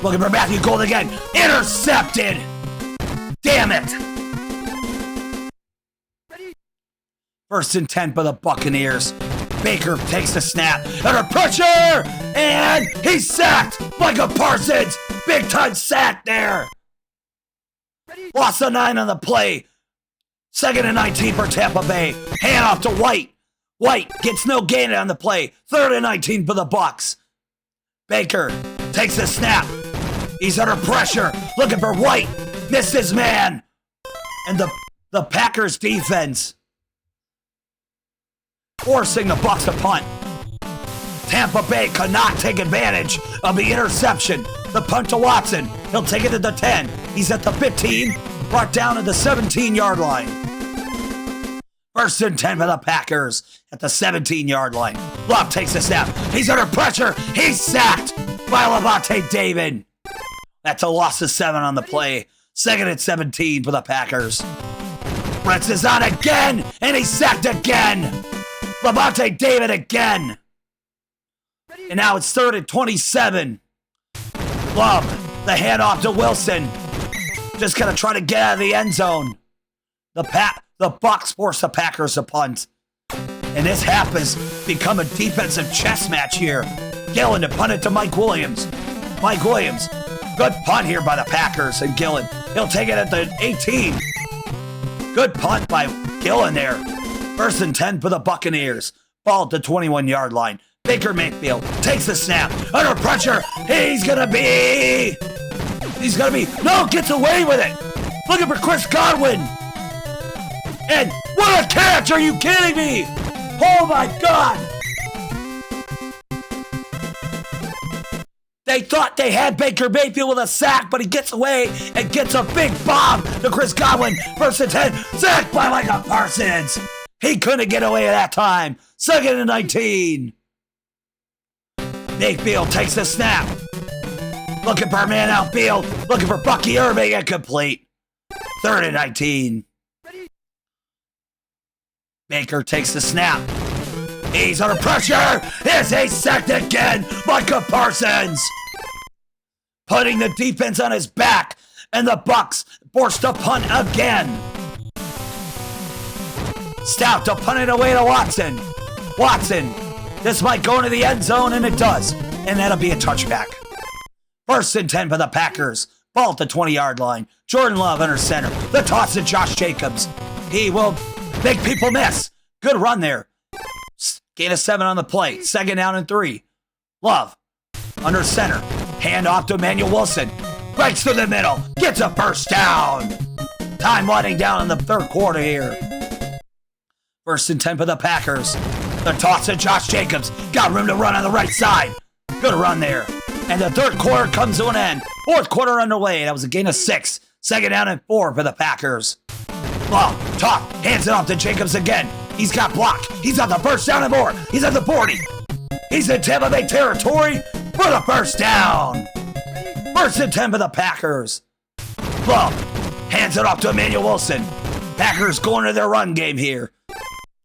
looking for Matthew Golden again. Intercepted. Damn it. 1st and 10 for the Buccaneers. Baker takes the snap. Under pressure. And he's sacked. Micah Parsons. Big time sack there. Lost a 9 on the play. 2nd and 19 for Tampa Bay. Hand off to White. White gets no gain on the play. 3rd and 19 for the Bucks. Baker takes the snap. He's under pressure. Looking for White. Missed his man. And the Packers defense forcing the Bucks to punt. Tampa Bay could not take advantage of the interception. The punt to Watson. He'll take it to the 10. He's at the 15. Brought down to the 17-yard line. 1st and 10 for the Packers at the 17-yard line. Love takes the snap. He's under pressure. He's sacked by Lavonte David. That's a loss of 7 on the play. 2nd and 17 for the Packers. Brents is on again, and he's sacked again. Lavonte David again. And now it's 3rd and 27. Love, the handoff to Wilson. Just gonna try to get out of the end zone. The Bucks force the Packers to punt. And this half has become a defensive chess match here. Gillen to punt it to Mike Williams. Mike Williams, good punt here by the Packers and Gillen. He'll take it at the 18. Good punt by Gillen there. 1st and 10 for the Buccaneers. Ball at the 21-yard line. Baker Mayfield takes the snap. Under pressure. He's gonna be. No, gets away with it. Looking for Chris Godwin. And what a catch. Are you kidding me? Oh my God. They thought they had Baker Mayfield with a sack, but he gets away and gets a big bomb to Chris Godwin. 1st and 10. Sacked by Micah Parsons. He couldn't get away at that time. 2nd and 19. Mayfield takes the snap. Looking for a man outfield. Looking for Bucky Irving. Incomplete. 3rd and 19. Baker takes the snap. He's under pressure. Is he sacked again? Micah Parsons putting the defense on his back, and the Bucs force to punt again. Stout to punt it away to Watson. Watson, this might go into the end zone, and it does. And that'll be a touchback. 1st and 10 for the Packers. Ball at the 20-yard line. Jordan Love under center. The toss to Josh Jacobs. He will make people miss. Good run there. Gain of 7 on the play. 2nd down and 3. Love under center. Hand off to Emmanuel Wilson. Breaks through the middle. Gets a first down. Time winding down in the 3rd quarter here. 1st and 10 for the Packers. The toss to Josh Jacobs. Got room to run on the right side. Good run there. And the 3rd quarter comes to an end. 4th quarter underway. That was a gain of 6. 2nd down and 4 for the Packers. Well, toss. Hands it off to Jacobs again. He's got block. He's on the first down and more. He's at the 40. He's in Tampa Bay territory for the first down. 1st and 10 for the Packers. Well, hands it off to Emmanuel Wilson. Packers going to their run game here.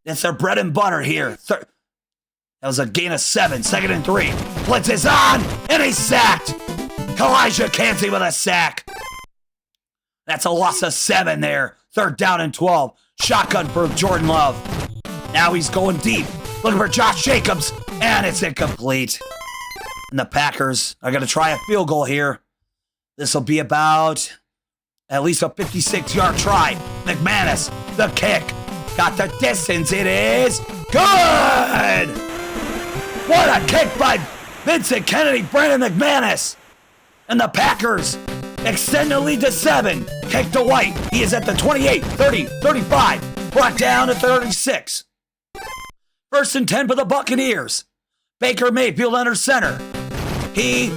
That's their bread and butter here. That was a gain of 7. 2nd and 3. Blitz is on, and he's sacked. Kalijah Cansey with a sack. That's a loss of 7 there. 3rd down and 12. Shotgun for Jordan Love. Now he's going deep. Looking for Josh Jacobs, and it's incomplete. And the Packers are going to try a field goal here. This will be about at least a 56-yard try. McManus, the kick. Got the distance. It is good. What a kick by Vincent Kennedy, Brandon McManus. And the Packers extend the lead to 7. Kick to White. He is at the 28, 30, 35. Brought down to 36. 1st and 10 for the Buccaneers. Baker Mayfield under center. He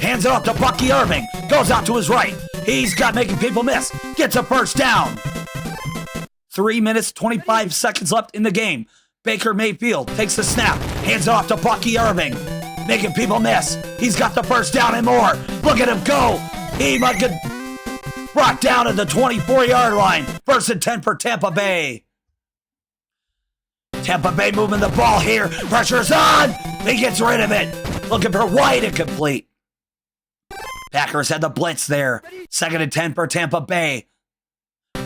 hands it off to Bucky Irving. Goes out to his right. He's got making people miss. Gets a first down. 3 minutes, 25 seconds left in the game. Baker Mayfield takes the snap. Hands it off to Bucky Irving. Making people miss. He's got the first down and more. Look at him go. He might get brought down at the 24-yard line. 1st and 10 for Tampa Bay. Tampa Bay moving the ball here. Pressure's on. He gets rid of it. Looking for White, incomplete. Packers had the blitz there. 2nd and 10 for Tampa Bay.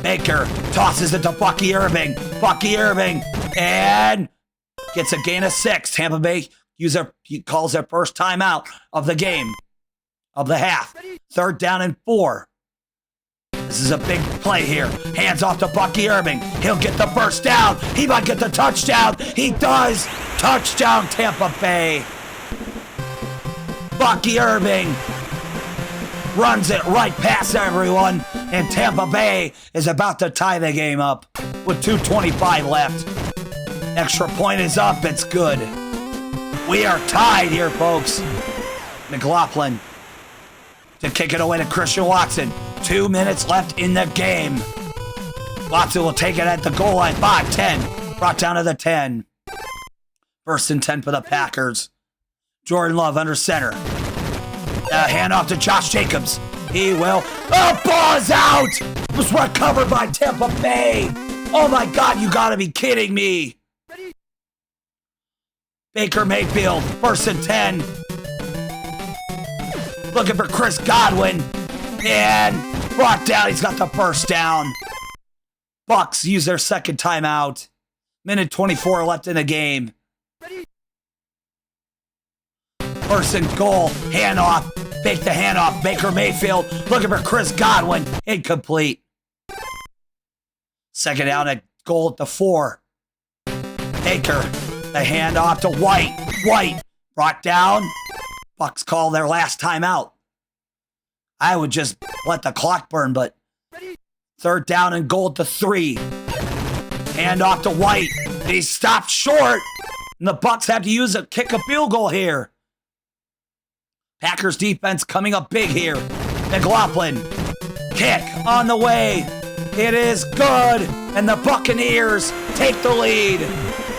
Baker tosses it to Bucky Irving. Bucky Irving and gets a gain of 6. Tampa Bay calls their first timeout of the game, of the half. 3rd down and 4. This is a big play here. Hands off to Bucky Irving. He'll get the first down. He might get the touchdown. He does. Touchdown, Tampa Bay. Bucky Irving runs it right past everyone, and Tampa Bay is about to tie the game up with 2:25 left. Extra point is up. It's good. We are tied here, folks. McLaughlin to kick it away to Christian Watson. 2 minutes left in the game. Watson will take it at the goal line. 5-10. Brought down to the 10. 1st and 10 for the Packers. Jordan Love under center. Hand off to Josh Jacobs. He will. Oh, ball is out! It was recovered by Tampa Bay. Oh my God, you gotta be kidding me. Baker Mayfield, 1st and 10. Looking for Chris Godwin. And brought down. He's got the first down. Bucs use their 2nd timeout. Minute 24 left in the game. 1st and goal. Handoff. Fake the handoff. Baker Mayfield looking for Chris Godwin. Incomplete. 2nd down at goal at the 4. Baker. The handoff to White. White brought down. Bucs call their last timeout. I would just let the clock burn, but 3rd down and goal at the 3. Hand off to White. He stopped short. And the Bucs have to kick a field goal here. Packers defense coming up big here. McLaughlin. Kick on the way. It is good. And the Buccaneers take the lead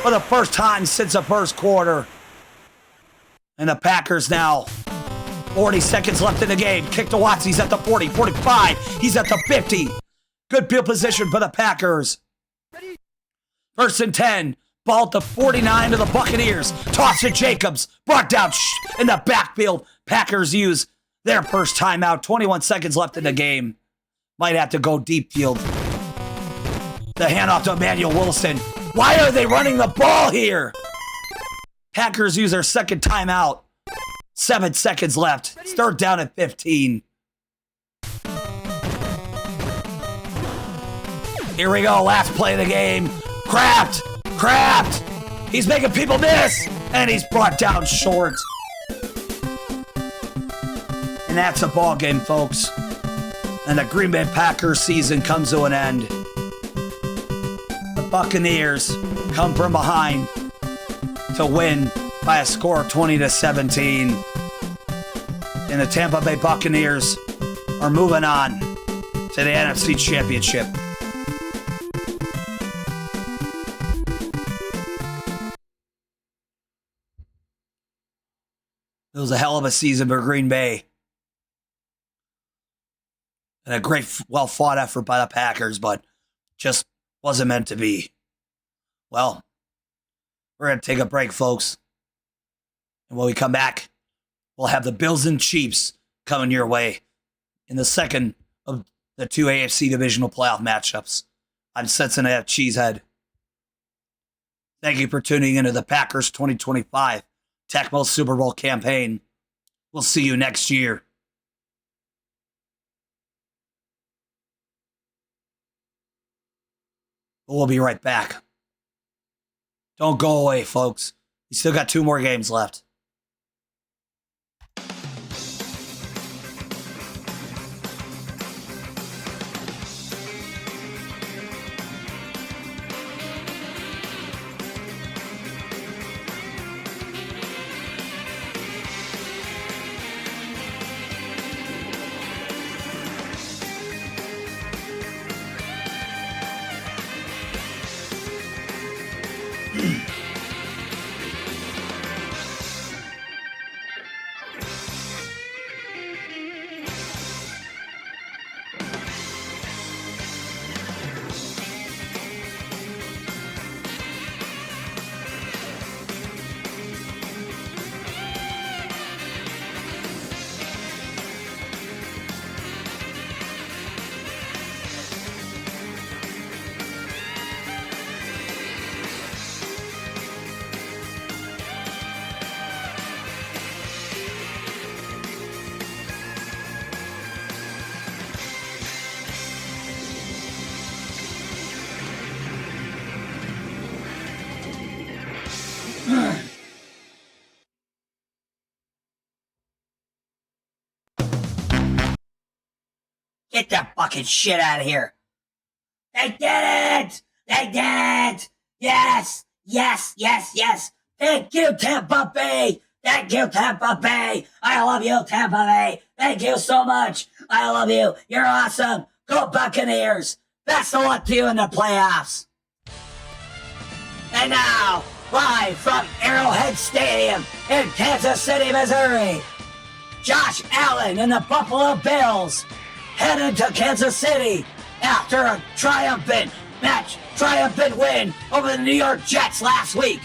for the first time since the 1st quarter. And the Packers now, 40 seconds left in the game. Kick to Watson. He's at the 40, 45. He's at the 50. Good field position for the Packers. 1st and 10. Ball to 49 to the Buccaneers. Toss to Jacobs. Brought down in the backfield. Packers use their first timeout. 21 seconds left in the game. Might have to go deep field. The handoff to Emmanuel Wilson. Why are they running the ball here? Packers use their second timeout. 7 seconds left. It's third down at 15. Here we go. Last play of the game. Kraft. He's making people miss. And he's brought down short. And that's a ball game, folks. And the Green Bay Packers season comes to an end. The Buccaneers come from behind to win by a score of 20-17. And the Tampa Bay Buccaneers are moving on to the NFC Championship. It was a hell of a season for Green Bay. And a great, well-fought effort by the Packers, but just wasn't meant to be. Well, we're going to take a break, folks. And when we come back, we'll have the Bills and Chiefs coming your way in the second of the two AFC Divisional Playoff matchups. I'm Setsuna F, Cheesehead. Thank you for tuning into the Packers 2025 Tecmo Super Bowl campaign. We'll see you next year. We'll be right back. Don't go away, folks. We still got 2 more games left. Get that fucking shit out of here. They did it! They did it! Yes! Thank you, Tampa Bay! Thank you, Tampa Bay! I love you, Tampa Bay! Thank you so much! I love you! You're awesome! Go Buccaneers! Best of luck to you in the playoffs! And now, live from Arrowhead Stadium in Kansas City, Missouri, Josh Allen and the Buffalo Bills headed to Kansas City after a triumphant win over the New York Jets last week.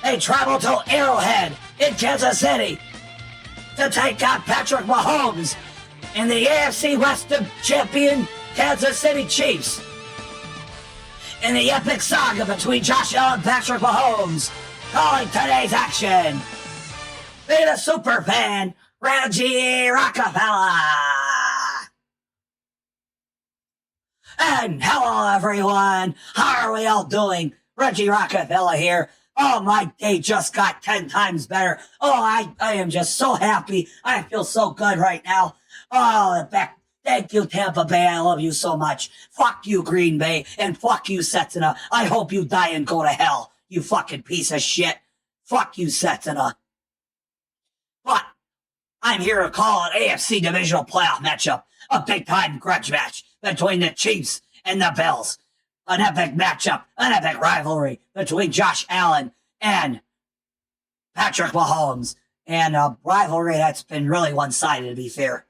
They traveled to Arrowhead in Kansas City to take on Patrick Mahomes and the AFC West champion Kansas City Chiefs in the epic saga between Josh Allen and Patrick Mahomes. Calling today's action, Veda Superfan, Reggie Rockafella. And hello, everyone. How are we all doing? Reggie Rockafella here. Oh, my day just got 10 times better. Oh, I am just so happy. I feel so good right now. Oh, thank you, Tampa Bay. I love you so much. Fuck you, Green Bay. And fuck you, Setsuna. I hope you die and go to hell, you fucking piece of shit. Fuck you, Setsuna. But I'm here to call an AFC Divisional Playoff matchup. A big-time grudge match between the Chiefs and the Bills. An epic matchup, an epic rivalry between Josh Allen and Patrick Mahomes. And a rivalry that's been really one-sided, to be fair.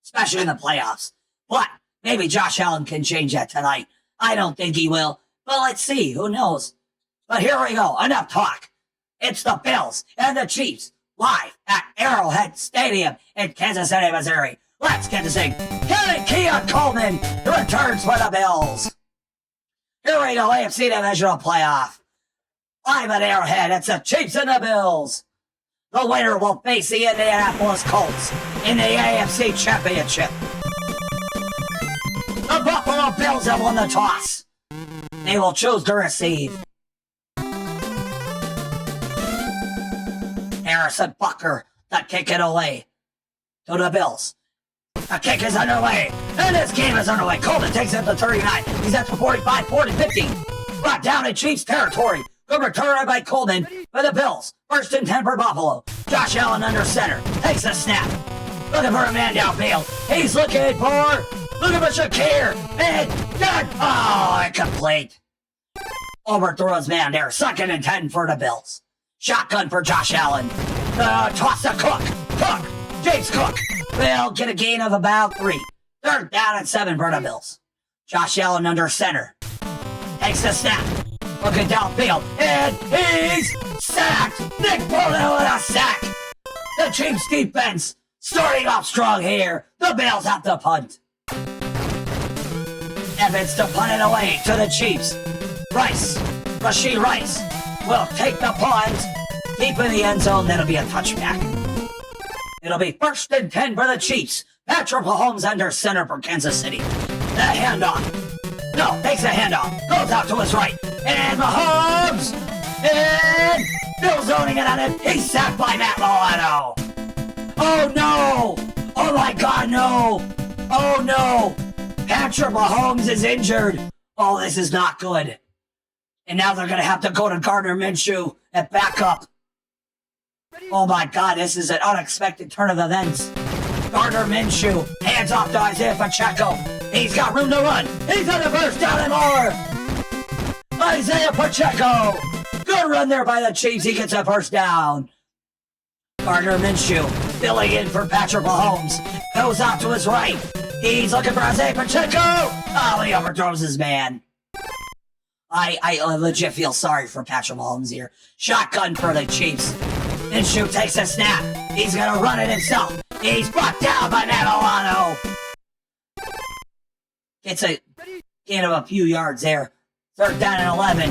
Especially in the playoffs. But maybe Josh Allen can change that tonight. I don't think he will. But let's see. Who knows? But here we go. Enough talk. It's the Bills and the Chiefs live at Arrowhead Stadium in Kansas City, Missouri. Let's get this thing. Keon Coleman returns for the Bills. Here we go. AFC Divisional Playoff. Live at Arrowhead. It's the Chiefs and the Bills. The winner will face the Indianapolis Colts in the AFC Championship. The Buffalo Bills have won the toss. They will choose to receive. Harrison Butker to kick it away to the Bills. The kick is underway, and this game is underway. Coleman takes it to 39. He's at the 45, 40, 50. Brought down in Chiefs territory. Good return by Coleman for the Bills. First and 10 for Buffalo. Josh Allen under center. Takes the snap. Looking for a man downfield. He's looking for Shakir. And good. Oh, incomplete. Overthrows man there. Second and 10 for the Bills. Shotgun for Josh Allen. Toss to Cook. James Cook will get a gain of about 3. Third down and 7 for the Bills. Josh Allen under center. Takes the snap. Looking downfield. And he's sacked. Nick Bolton with a sack. The Chiefs defense starting off strong here. The Bills have to punt. Evans to punt it away to the Chiefs. Rashid Rice will take the punt deep in the end zone. That'll be a touchback. It'll be first and 10 for the Chiefs. Patrick Mahomes under center for Kansas City. The handoff. No, takes the handoff. Goes out to his right. And Mahomes. And Bill zoning it on him. He's sacked by Matt Milano. Oh no. Oh my God, no. Oh no. Patrick Mahomes is injured. Oh, this is not good. And now they're going to have to go to Gardner Minshew at backup. Oh my God, this is an unexpected turn of events. Gardner Minshew, hands off to Isaiah Pacheco. He's got room to run. He's on the first down and more. Isaiah Pacheco. Good run there by the Chiefs. He gets a first down. Gardner Minshew filling in for Patrick Mahomes. Goes out to his right. He's looking for Isaiah Pacheco. Oh, he overthrows his man. I legit feel sorry for Patrick Mahomes here. Shotgun for the Chiefs. Minshew takes a snap. He's going to run it himself. He's brought down by Matt Milano. Gets a gain of a few yards there. Third down and 11.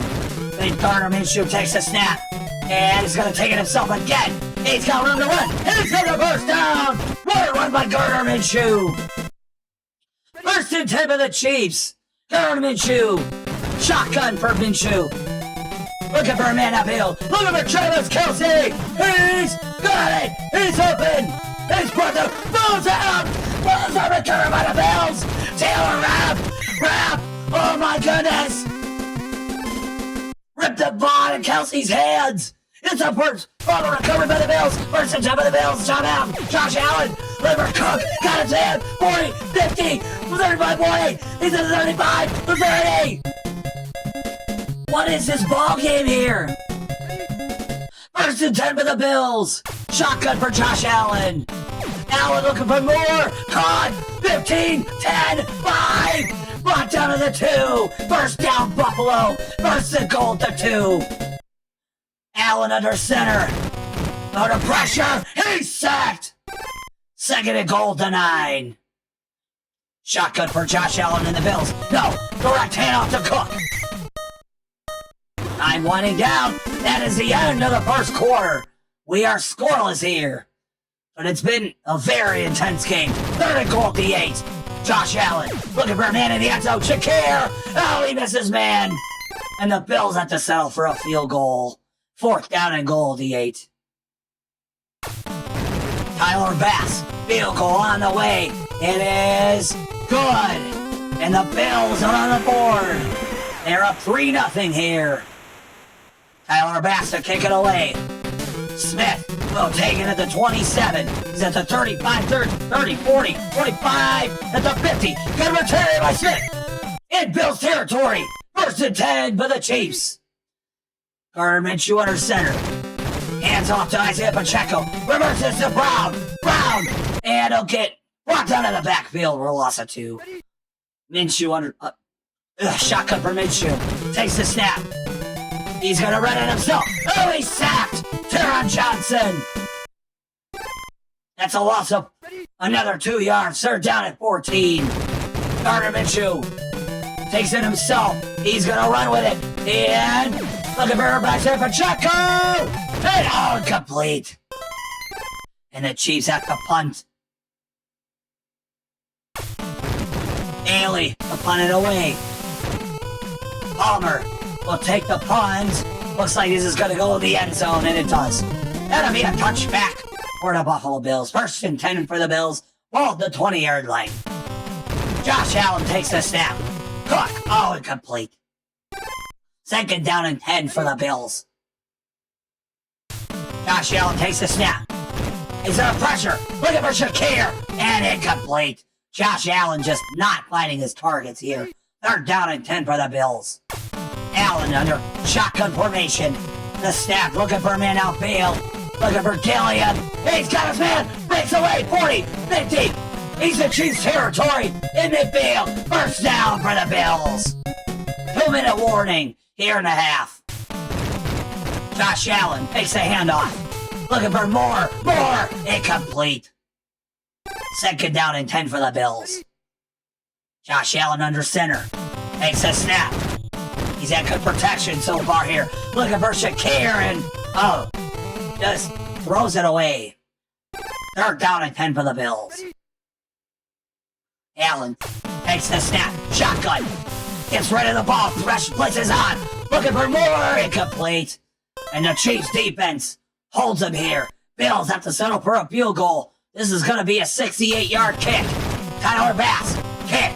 Then Gardner Minshew takes a snap. And he's going to take it himself again. He's got room to run. And he's going to burst down. What a run by Gardner Minshew. First and 10 for the Chiefs. Gardner Minshew. Shotgun for Minshew. Looking for a man uphill. Looking for Travis Kelce. He's got it. He's open. He's brought the balls out. Balls are recovered by the Bills. Taylor Rapp. Oh my goodness. Ripped the ball in Kelce's hands. It's a first. Ball recovered by the Bills. First and 10 by the Bills. Josh Allen. Liver Cook. Got his hand. 40, 50, 35, 40. He's at the 35, the 30. What is this ball game here? First and 10 for the Bills. Shotgun for Josh Allen. Allen looking for more. Caught. 15, 10, 5. Brought down to the 2. First down Buffalo. First and goal to 2. Allen under center. Under pressure. He's sacked. Second and goal to 9. Shotgun for Josh Allen and the Bills. No. Direct handoff to Cook. Time winding down. That is the end of the first quarter. We are scoreless here. But it's been a very intense game. Third and goal at the 8. Josh Allen looking for a man in the end zone. Shakir. Oh, he misses man. And the Bills have to settle for a field goal. Fourth down and goal at the 8. Tyler Bass. Field goal on the way. It is good. And the Bills are on the board. They're up 3-0 here. Tyler Bass to kick it away. Smith will take it at the 27. He's at the 35, 30, 40, 45, at the 50. Good return by Smith. In Bills territory. First and 10 for the Chiefs. Gardner Minshew under center. Hands off to Isaiah Pacheco. Reverses to Brown. And he'll get brought down in the backfield for a loss of 2. Minshew under... shotgun for Minshew. Takes the snap. He's gonna run it himself. Oh, he's sacked. Taron Johnson. That's a loss of another 2 yards. They're down at 14. Gardner Minshew takes it himself. He's gonna run with it. And looking for back there for Pacheco. And all incomplete. And the Chiefs have to punt. Ailey to punt it away. Palmer will take the punt. Looks like this is going to go in the end zone, and it does. That'll be a touchback for the Buffalo Bills. First and 10 for the Bills. Ball at the 20-yard line. Josh Allen takes the snap. Cook, all incomplete. Second down and 10 for the Bills. Josh Allen takes the snap. Is there a pressure? Looking for Shakir, and incomplete. Josh Allen just not finding his targets here. Third down and 10 for the Bills. Allen under shotgun formation. The snap looking for a man outfield. Looking for Gillian. He's got his man. Breaks away. 40, 50. He's in Chiefs territory in midfield. First down for the Bills. 2-minute warning here in the half. Josh Allen makes a handoff. Looking for more. Incomplete. Second down and 10 for the Bills. Josh Allen under center. Takes a snap. He's had good protection so far here. Looking for Shakir and, just throws it away. Third down and 10 for the Bills. Allen takes the snap. Shotgun. Gets rid of the ball. Blitzes on. Looking for more. Incomplete. And the Chiefs defense holds him here. Bills have to settle for a field goal. This is going to be a 68-yard kick. Tyler Bass. Kick.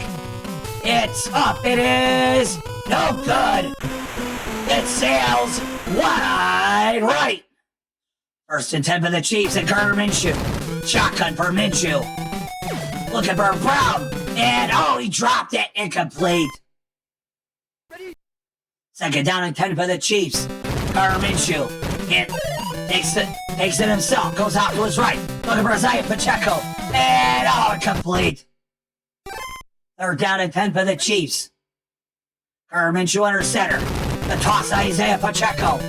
It's up. It is no good. It sails wide right. First and 10 for the Chiefs and Gardner Minshew. Shotgun for Minshew. Looking for Brown. And, he dropped it. Incomplete. Second down and 10 for the Chiefs. Gardner Minshew. And takes it himself. Goes out to his right. Looking for Isaiah Pacheco. And, incomplete. Third down and 10 for the Chiefs. Gardner Minshew under center. The toss to Isaiah Pacheco.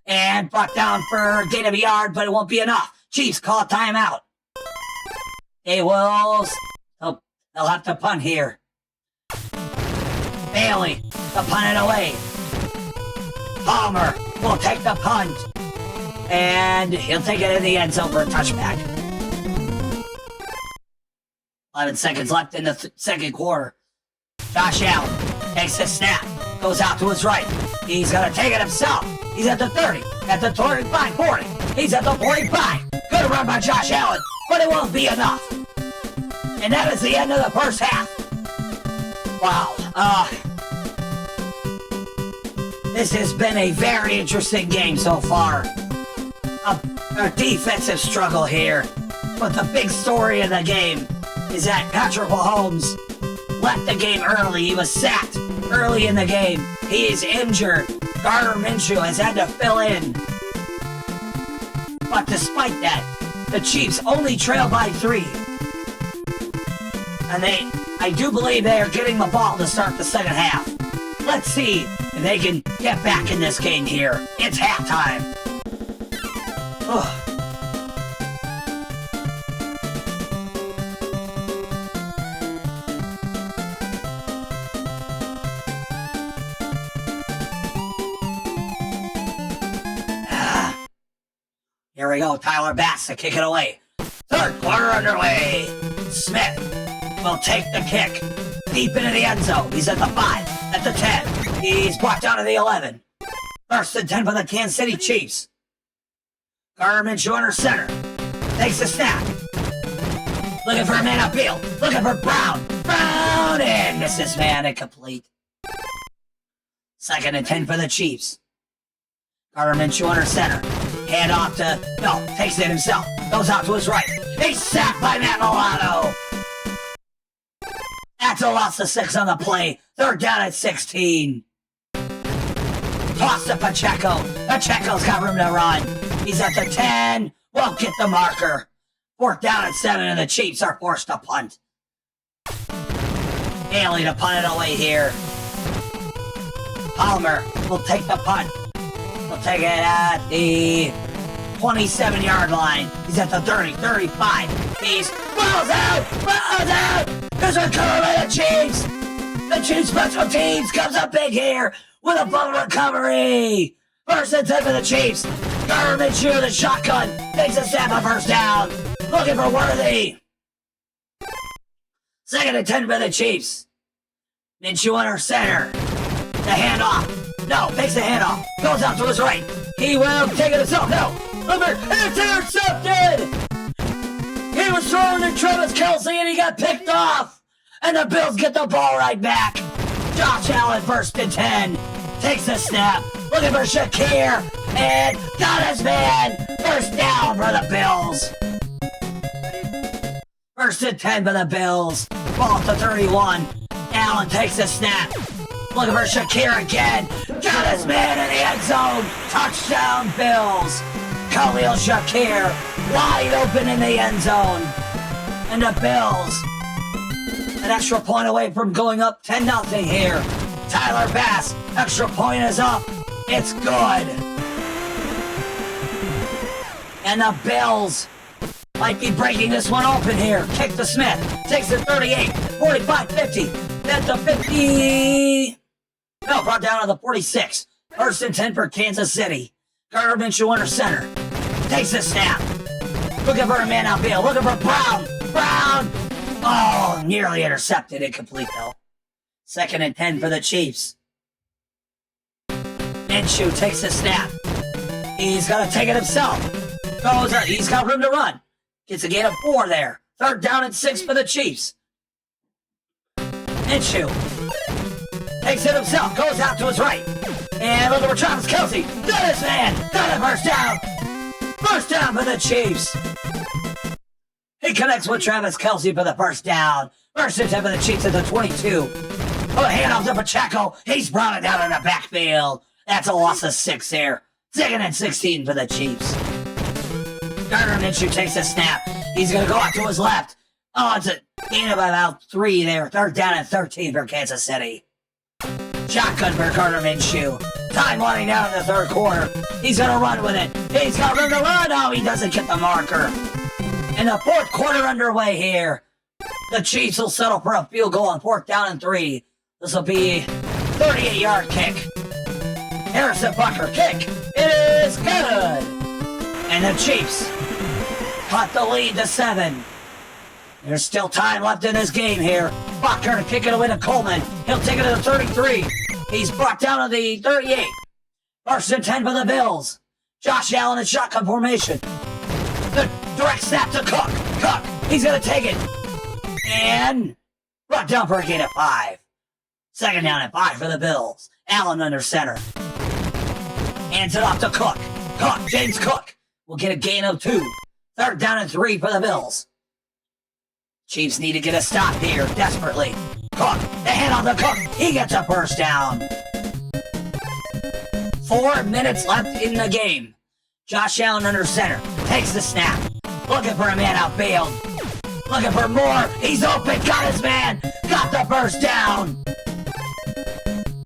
And brought down for a gain of a yard, but it won't be enough. Chiefs call a timeout. They'll have to punt here. Bailey to punt it away. Palmer will take the punt. And he'll take it in the end zone for a touchback. 11 seconds left in the second quarter. Josh Allen takes the snap. Goes out to his right. He's going to take it himself. He's at the 30, at the 35, 40. He's at the 45. Good run by Josh Allen, but it won't be enough. And that is the end of the first half. Wow. This has been a very interesting game so far. A defensive struggle here. But the big story of the game is that Patrick Mahomes left the game early. He was sacked early in the game. He is injured. Gardner Minshew has had to fill in. But despite that, the Chiefs only trail by 3. And I do believe they are getting the ball to start the second half. Let's see if they can get back in this game here. It's halftime. Here we go, Tyler Bass to kick it away. Third quarter underway. Smith will take the kick deep into the end zone. He's at the 5, at the 10. He's brought down to the 11. First and 10 for the Kansas City Chiefs. Gardner Minshew under center. Takes the snap. Looking for a man upfield. Looking for Brown. Brown and misses man incomplete. Second and 10 for the Chiefs. Gardner Minshew under center. Hand off to, takes it himself. Goes out to his right. He's sacked by Matt Milano. That's a loss of 6 on the play. Third down at 16. Toss to Pacheco. Pacheco's got room to run. He's at the 10. Won't get the marker. Fourth down at 7, and the Chiefs are forced to punt. Haley to punt it away here. Palmer will take the punt. He'll take it at the 27-yard line. He's at the 30, 35. He's balls out! Balls out! There's a cover by the Chiefs! The Chiefs special teams comes up big here with a bubble recovery! First and 10 for the Chiefs. Gardner Minshew, the shotgun, takes a snap on first down. Looking for Worthy. Second and 10 for the Chiefs. Minshew under center. The handoff. No, takes the handoff. Goes out to his right. He will take it himself. No. Number, it's intercepted! He was throwing to Travis Kelce and he got picked off. And the Bills get the ball right back. Josh Allen, first and 10. Takes the snap. Looking for Shakir. And got his man. First down for the Bills. First and 10 for the Bills. Ball to 31. Allen takes the snap. Looking for Shakir again. Got his man in the end zone. Touchdown Bills. Khalil Shakir wide open in the end zone. And the Bills an extra point away from going up 10-0 here. Tyler Bass, extra point is up. It's good. And the Bills might be breaking this one open here. Kick to Smith. Takes it 38, 45, 50. Then to 50. No, brought down to the 46. First and 10 for Kansas City. Gardner Minshew under center. Takes the snap. Looking for a man outfield. Looking for Brown. Brown. Oh, nearly intercepted. Incomplete though. Second and 10 for the Chiefs. Minshew takes the snap. He's gonna take it himself. He's got room to run. Gets a gain of 4 there. Third down and 6 for the Chiefs. Minshew takes it himself. Goes out to his right. And looking for Travis Kelce. Got his man. Got a first down. First down for the Chiefs. He connects with Travis Kelce for the first down. First and 10 for the Chiefs at the 22. Oh, hand off to Pacheco. He's brought it down in the backfield. That's a loss of 6 there. Second and 16 for the Chiefs. Gardner Minshew takes a snap. He's going to go out to his left. Oh, it's a gain of about 3 there. Third down and 13 for Kansas City. Shotgun for Gardner Minshew. Time winding down in the third quarter. He's going to run with it. He's got room to run. Oh, he doesn't get the marker. And the fourth quarter underway here. The Chiefs will settle for a field goal on fourth down and 3. This will be a 38-yard kick. Harrison Butker kick. It is good. And the Chiefs cut the lead to 7. There's still time left in this game here. Butker to kick it away to Coleman. He'll take it to the 33. He's brought down to the 38. First and 10 for the Bills. Josh Allen in shotgun formation. The direct snap to Cook. Cook. He's going to take it. And brought down for a gain of 5. Second down and 5 for the Bills. Allen under center. Hands it off to Cook. Cook. James Cook will get a gain of 2. Third down and 3 for the Bills. Chiefs need to get a stop here desperately. Cook. The hand on the Cook. He gets a first down. 4 minutes left in the game. Josh Allen under center. Takes the snap. Looking for a man outfield. Looking for more. He's open. Got his man. Got the first down.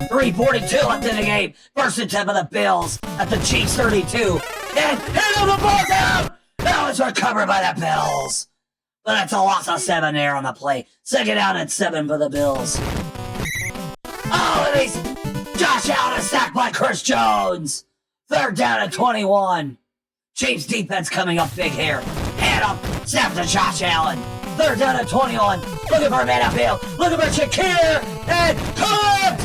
3:42 left in the game. First and 10 for the Bills at the Chiefs 32. And hit on the ball down. That was recovered by the Bills. But that's a loss of 7 there on the play. Second down and 7 for the Bills. Oh, and he's Josh Allen is sacked by Chris Jones. Third down and 21. Chiefs defense coming up big here. Hand up, snap to Josh Allen. Third down and 21. Looking for a man upfield. Looking for Shakir. And caught!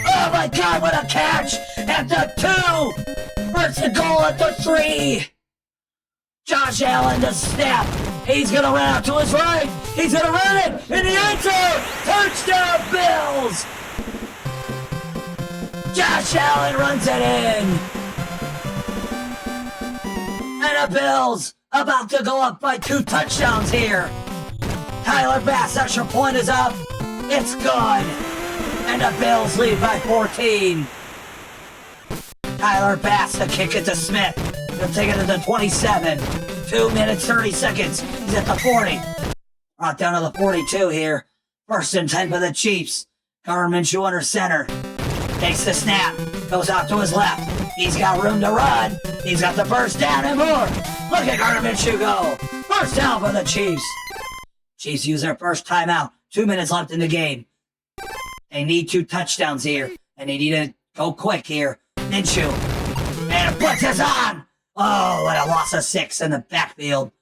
Oh my God, what a catch! At the 2. First and goal at the 3. Josh Allen to snap. He's going to run out to his right. He's going to run it in the end zone. Touchdown, Bills. Josh Allen runs it in. And the Bills about to go up by 2 touchdowns here. Tyler Bass, extra point is up. It's good. And the Bills lead by 14. Tyler Bass to kick it to Smith. He'll take it to the 27. 2 minutes, 30 seconds. He's at the 40. Brought down to the 42 here. First and 10 for the Chiefs. Gardner Minshew under center. Takes the snap. Goes out to his left. He's got room to run. He's got the first down and more. Look at Gardner Minshew go. First down for the Chiefs. Chiefs use their first timeout. 2 minutes left in the game. They need 2 touchdowns here. And they need to go quick here. Minshew. And a blitz is on. Oh, what a loss of 6 in the backfield.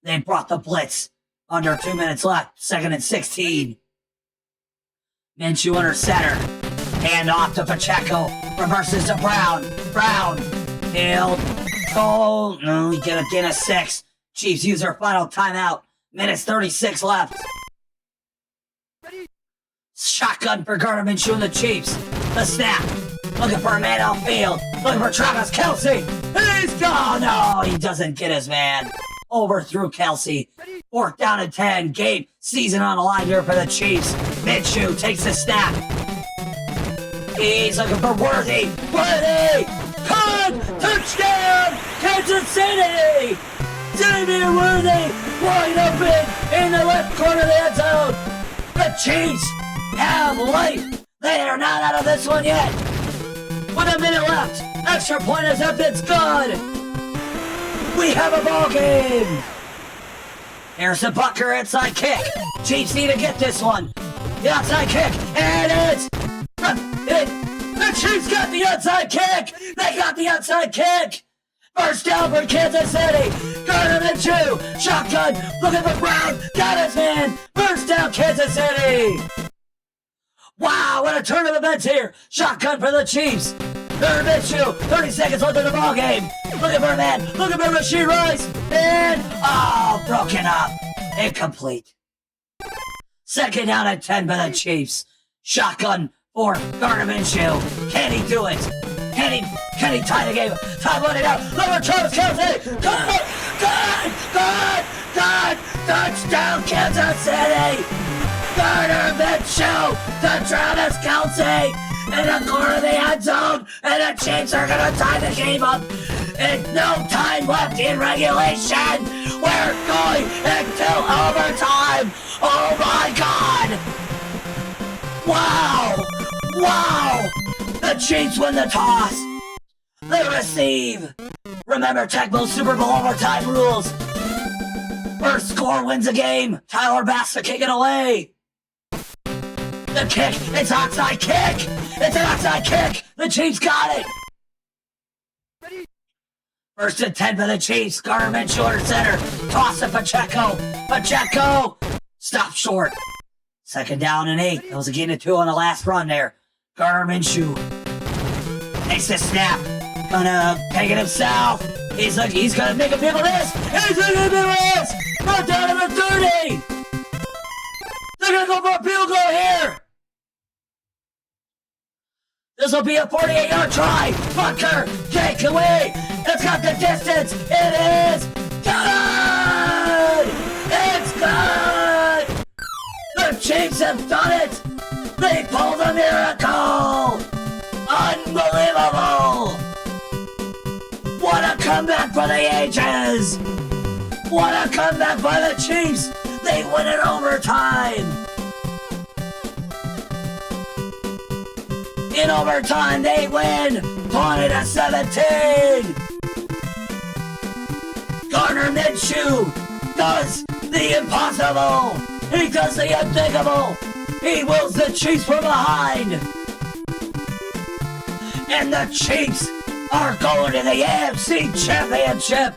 They brought the blitz. Under 2 minutes left. 2nd and 16. Minshew under center. Hand off to Pacheco. Reverses to Brown. Brown. Hill. Goal. No, we get a gain of 6. Chiefs use their final timeout. Minutes 36 left. Shotgun for Gardner Minshew and the Chiefs. The snap. Looking for a man outfield. Looking for Travis Kelce. He's gone. No, he doesn't get his man. Overthrew Kelce. 4th down and 10. Game season on the line here for the Chiefs. Minshew takes the snap. He's looking for Worthy. Worthy! Caught! Touchdown! Kansas City! Timmy Worthy wide open in the left corner of the end zone. The Chiefs have life. They are not out of this one yet. With a minute left. Extra point is up. It's good. We have a ball game. Here's the Bucker inside kick. Chiefs need to get this one. The outside kick. And it's... The Chiefs got the outside kick. They got the outside kick. First down for Kansas City. Gardner Minshew. Shotgun. Looking for Brown. Got his man. First down, Kansas City. Wow, what a turn of events here. Shotgun for the Chiefs. Gardner Minshew. 30 seconds left in the ball game. Looking for a man. Looking for Rashee Rice. And, broken up. Incomplete. 2nd down and 10 by the Chiefs. Shotgun for Gardner Minshew. Can he do it? Can he tie the game? Time running out. Look for Travis Kelce. Good. Touchdown, Kansas City. Gardner Minshew to Travis Kelce in the corner of the end zone. And the Chiefs are going to tie the game up. And no time left in regulation. We're going into overtime. Oh my God. Wow. The Chiefs win the toss. They receive. Remember Tecmo Super Bowl overtime rules. First score wins a game. Tyler Bass to kick it away. The kick. It's onside kick. It's an onside kick. The Chiefs got it. 1st and 10 for the Chiefs. Gardner Minshew under center. Toss to Pacheco. Pacheco. Stop short. 2nd down and 8. That was a gain of 2 on the last run there. Gardner Minshew takes the snap. Gonna take it himself. He's gonna make a big of this. He's gonna make a big of this. Run down to the 30. They're gonna go for a field goal here. This will be a 48-yard try. Bucker, take away. It's got the distance. It is good. It's good. The Chiefs have done it. They pulled a miracle. Unbelievable. What a comeback for the ages. What a comeback by the Chiefs. They win in overtime. In overtime, they win 20-17. Gardner Minshew does the impossible. He does the unthinkable. He wills the Chiefs from behind. And the Chiefs are going to the AFC Championship.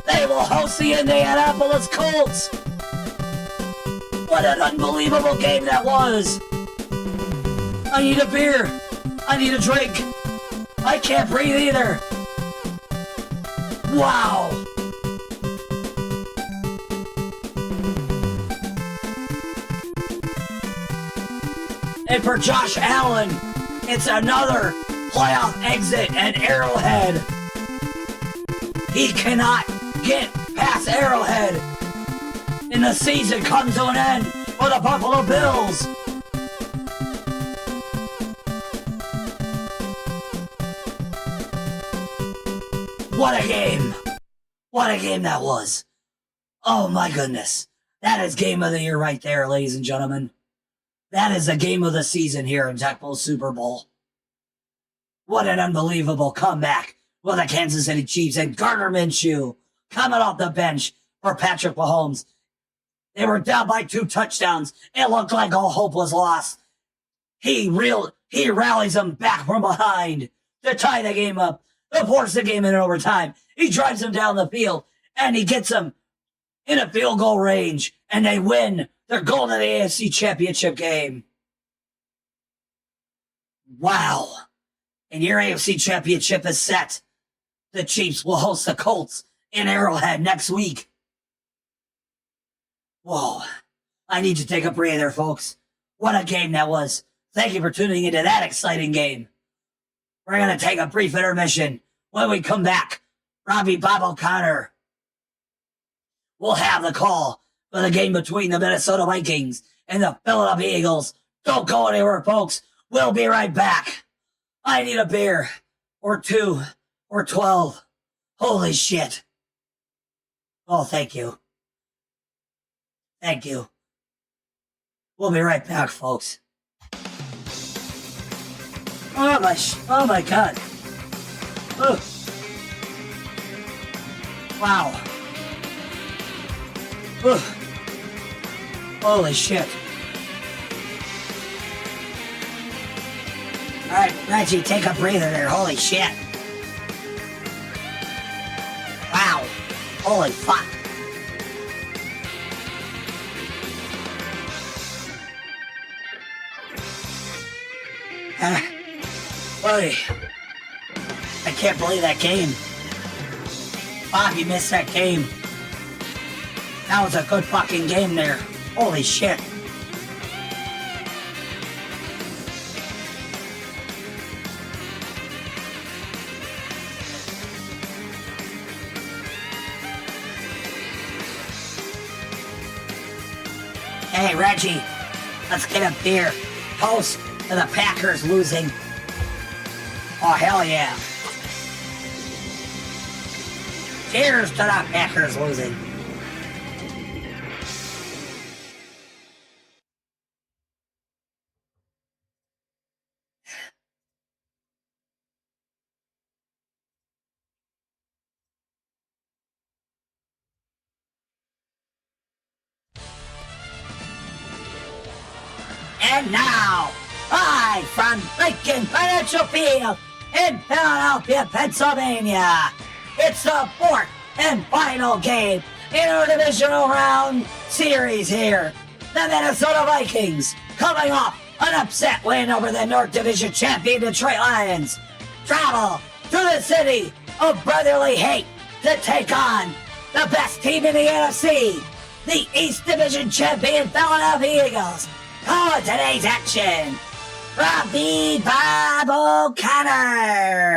They will host the Indianapolis Colts. What an unbelievable game that was. I need a beer. I need a drink. I can't breathe either. Wow. And for Josh Allen, it's another playoff exit at Arrowhead. He cannot get past Arrowhead. And the season comes to an end for the Buffalo Bills. What a game. What a game that was. Oh my goodness. That is game of the year right there, ladies and gentlemen. That is the game of the season here in Tecmo Super Bowl. What an unbelievable comeback with the Kansas City Chiefs and Gardner Minshew coming off the bench for Patrick Mahomes. They were down by 2 touchdowns. It looked like all hope was lost. He rallies them back from behind to tie the game up, to force the game in overtime. He drives them down the field, and he gets them in a field goal range, and they win. They're going to the AFC Championship game. Wow. And your AFC Championship is set. The Chiefs will host the Colts in Arrowhead next week. Whoa. I need to take a breather, folks. What a game that was. Thank you for tuning into that exciting game. We're going to take a brief intermission. When we come back, Robbie Bob O'Connor will have the call for the game between the Minnesota Vikings and the Philadelphia Eagles. Don't go anywhere, folks. We'll be right back. I need a beer, or 2, or 12. Holy shit. Oh, thank you. Thank you. We'll be right back, folks. Oh my God. Ugh. Wow. Ugh. Holy shit. Alright, Reggie, take a breather there. Holy shit. Wow. Holy fuck. Boy. I can't believe that game. Bobby missed that game. That was a good fucking game there. Holy shit. Hey, Reggie, let's get a beer. Toast to the Packers losing. Oh, hell yeah. Cheers to the Packers losing. And now, live from Lincoln Financial Field in Philadelphia, Pennsylvania, it's the 4th and final game in our Divisional Round Series here. The Minnesota Vikings, coming off an upset win over the North Division champion Detroit Lions, travel to the city of brotherly hate to take on the best team in the NFC, the East Division champion Philadelphia Eagles. Calling today's action, Robbie Bob O'Connor.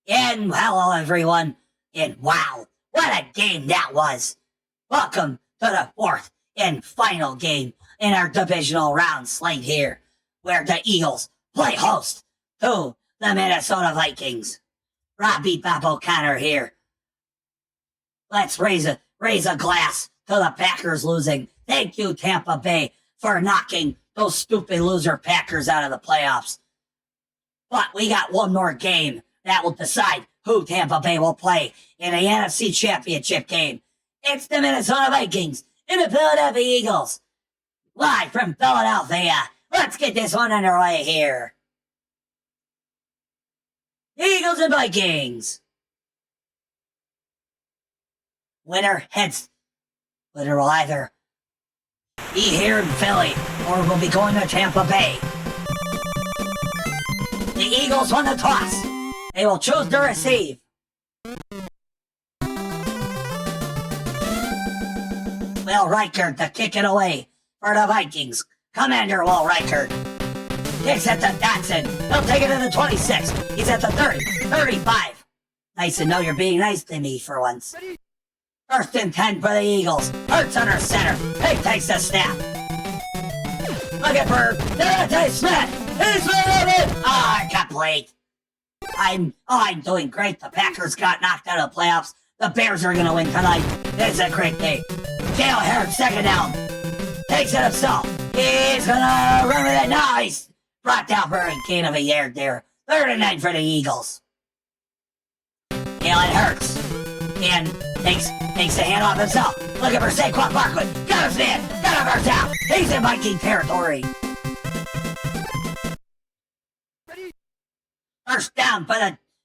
And hello everyone, and wow, what a game that was. Welcome to the 4th and final game in our divisional round slate here, where the Eagles play host to the Minnesota Vikings. Robbie Bob O'Connor here. Let's raise a glass to the Packers losing. Thank you, Tampa Bay, for knocking those stupid loser Packers out of the playoffs. But we got one more game that will decide who Tampa Bay will play in the NFC Championship game. It's the Minnesota Vikings and the Philadelphia Eagles. Live from Philadelphia. Let's get this one underway here. Eagles and Vikings. Winner will either be here in Philly or will be going to Tampa Bay. The Eagles won the toss. They will choose to receive. Will Reichert to kick it away for the Vikings. Commander Will Reichert kicks it to Dotson. He'll take it to the 26. He's at the 30, 35. Nice to know you're being nice to me for once. 1st and 10 for the Eagles. Hurts under center. He takes the snap. Looking for Devontae Smith. He's reloaded. Ah, complete. I'm doing great. The Packers got knocked out of the playoffs. The Bears are going to win tonight. It's a great day. Jalen Hurts, second down. Takes it himself. He's gonna run with it. Nice. Brought down for a gain of a yard there. 3rd and 9 for the Eagles. Jalen Hurts. And takes the handoff himself. Looking for Saquon Barkley. Got his man. Got him first down. He's in Viking territory. First down for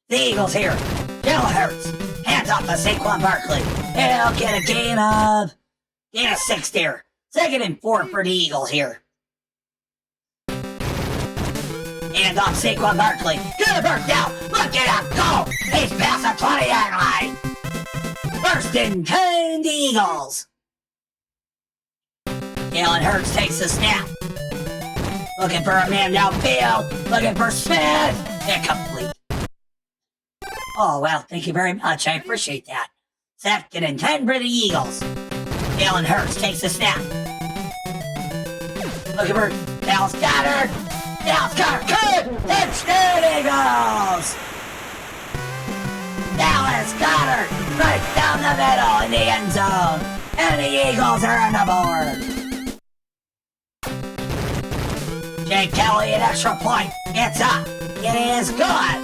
the Eagles here. Jalen Hurts. Hands off to Saquon Barkley. He'll get a gain of 6 there. 2nd and 4 for the Eagles here. Hands off Saquon Barkley. Get a first down. Look at him go. He's past the 20-yard line. 1st and 10, the Eagles. Jalen Hurts takes the snap. Looking for a man downfield. Looking for Smith. Incomplete. Oh, well, thank you very much. I appreciate that. 2nd and 10 for the Eagles. Jalen Hurts takes the snap. Looking for Dallas Goedert. Dallas Goedert. Good. Touchdown, Eagles. Dallas Goedert right down the middle in the end zone. And the Eagles are on the board. Jake Kelly, an extra point. It's up. It is good.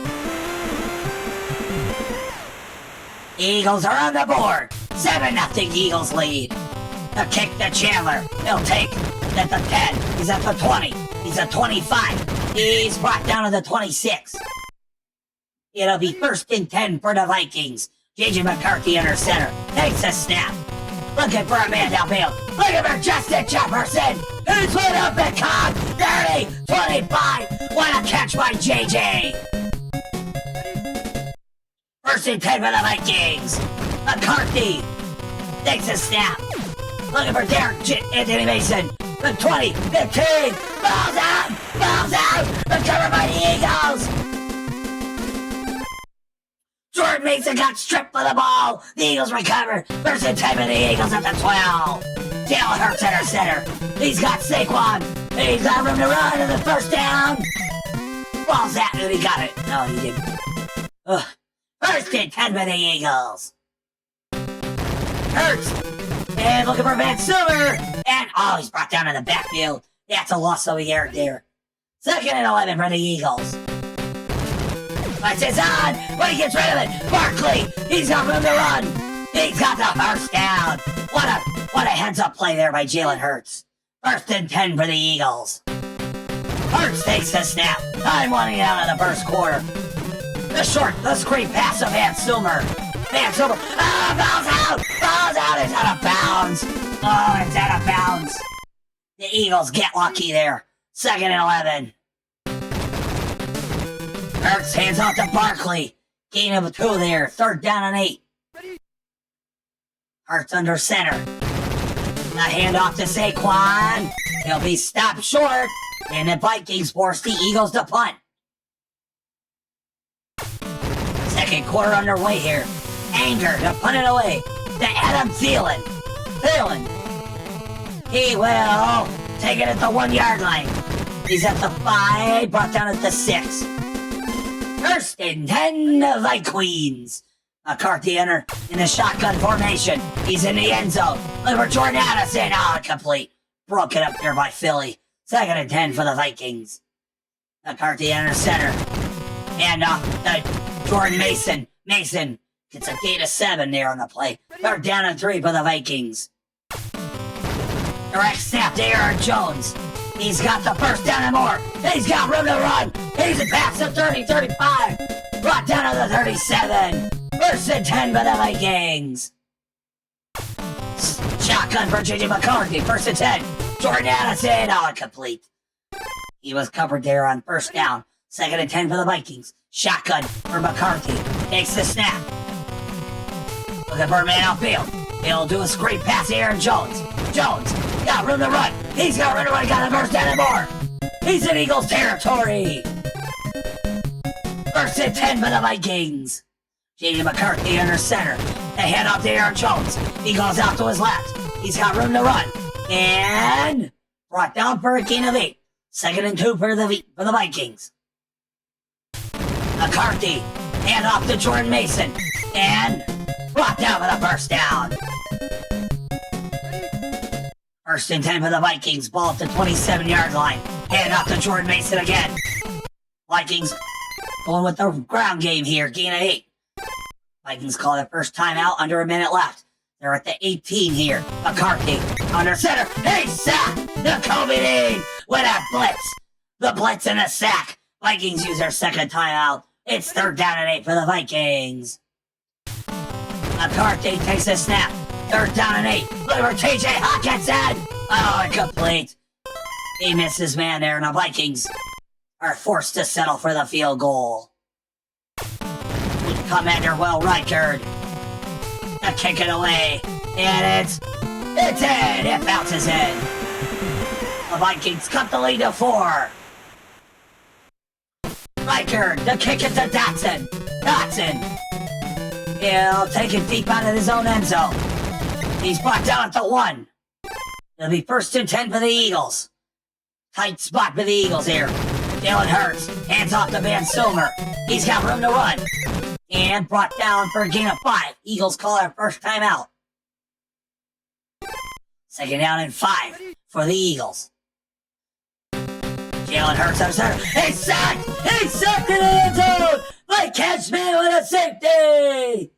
Eagles are on the board. 7-0 Eagles lead. The kick to Chandler. He'll take it at the 10. He's at the 20. He's at 25. He's brought down to the 26. It'll be 1st and 10 for the Vikings. J.J. McCarthy under center. Takes a snap. Looking for a man downfield. Looking for Justin Jefferson. He's lit up at Cobb. 30, 25. What a catch by J.J. 1st and 10 for the Vikings. McCarthy takes a snap. Looking for Anthony Mason. The 20, 15. Balls out. Balls out. Recovered by the Eagles. Jordan Mason got stripped for the ball. The Eagles recover. 1st and 10 for the Eagles at the 12. Jalen Hurts under center. He's got Saquon. He's got room to run in the 1st down. Ball's out. And he got it. No, he didn't. Ugh. 1st and 10 for the Eagles. Hurts. And looking for Van Silver. And, he's brought down in the backfield. That's a loss of a yard there. 2nd and 11 for the Eagles. Lights is on, but he gets rid of it. Barkley, he's got room to run. He's got the 1st down. What a heads-up play there by Jalen Hurts. 1st and 10 for the Eagles. Hurts takes the snap. Time running out in the 1st quarter. The screen pass of Van Silver. Van Silver, ball's out! Ball's out, it's out of bounds. Oh, it's out of bounds. The Eagles get lucky there. 2nd and 11. Hurts hands off to Barkley. Gain of 2 there. 3rd down and 8. Hurts under center. The handoff to Saquon. He'll be stopped short. And the Vikings force the Eagles to punt. 2nd quarter underway here. Anger to punt it away. To Adam Thielen. He will take it at the 1-yard line. He's at the 5. Brought down at the 6. 1st and 10 Vikings. McCarthy in the shotgun formation. He's in the end zone. Look for Jordan Addison. Incomplete. Broken up there by Philly. 2nd and 10 for the Vikings. McCarthy under center. And to Jordan Mason. Mason gets a gain of 7 there on the play. 3rd down and 3 for the Vikings. Direct snap to Aaron Jones. He's got the 1st down and more. He's got room to run. He's past the 30, 35. Brought down to the 37. 1st and 10 for the Vikings. Shotgun for J.J. McCarthy. 1st and 10. Jordan Addison. Incomplete. He was covered there on 1st down. 2nd and 10 for the Vikings. Shotgun for McCarthy. Takes the snap. Looking for a man outfield. He'll do a screen pass to Aaron Jones. Jones got room to run. He's got room to run. Got a 1st down and more. He's in Eagles territory. 1st and 10 for the Vikings. J.J. McCarthy under center. The handoff to Aaron Jones. He goes out to his left. He's got room to run. And brought down for a gain of 8. 2nd and 2 for the Vikings. McCarthy, hand off to Jordan Mason. And brought down for the 1st down. First and 10 for the Vikings. Ball at the 27-yard line. Hand off to Jordan Mason again. Vikings going with the ground game here. Gain of 8. Vikings call their first timeout. Under a minute left. They're at the 18 here. McCarthy under center. Hey, sack! Nakobe Dean with a blitz. The blitz and a sack. Vikings use their second timeout. It's 3rd down and 8 for the Vikings. McCarthy takes a snap. 3rd down and 8. Look for TJ Hawkinson. Oh, incomplete. He missed his man there, and the Vikings are forced to settle for the field goal. Commander Will Reichard to kick it away, and it's in. It bounces in. The Vikings cut the lead to 4. Reichard, the kick it to Dotson. He'll take it deep out of his own end zone. He's brought down at the 1. It'll be 1st and 10 for the Eagles. Tight spot for the Eagles here. Jalen Hurts hands off to Van Silmer. He's got room to run. And brought down for a gain of 5. Eagles call their first timeout. 2nd down and 5 for the Eagles. Jalen Hurts under center. He's sacked! He's sacked in the end zone! By Cashman with a safety!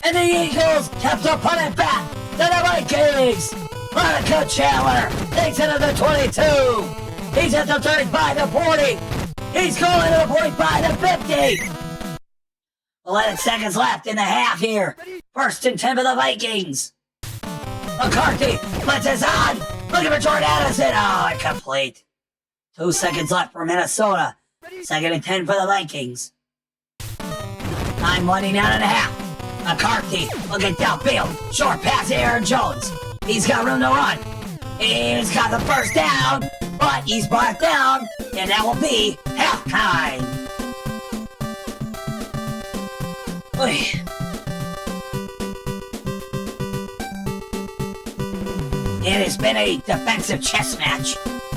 And the Eagles kept to put it back to the Vikings! Monica Chandler takes it to the 22! He's at the 35 to 40! He's going to the 45 to 50! 11 seconds left in the half here. 1st and 10 for the Vikings. McCarthy blitzes on! Looking for Jordan Addison! Oh, incomplete. 2 seconds left for Minnesota. 2nd and 10 for the Vikings. Time winding down and a half. McCarthy looking downfield. Short pass to Aaron Jones. He's got room to run. He's got the first down, but he's brought down, and that will be halftime. Oy. It has been a defensive chess match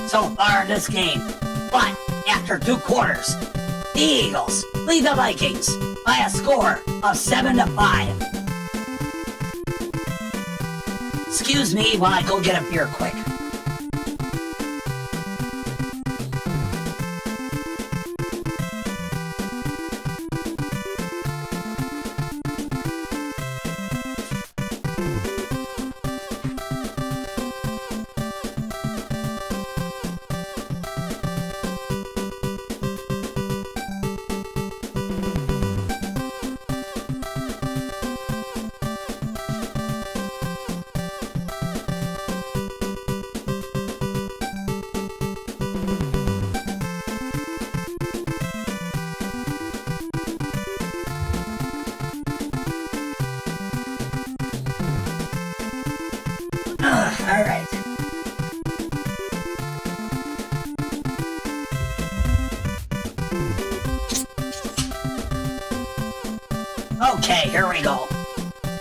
so far in this game, but after 2 quarters, the Eagles lead the Vikings by a score of 7-5. Excuse me while I go get a beer quick. All right. Okay, here we go.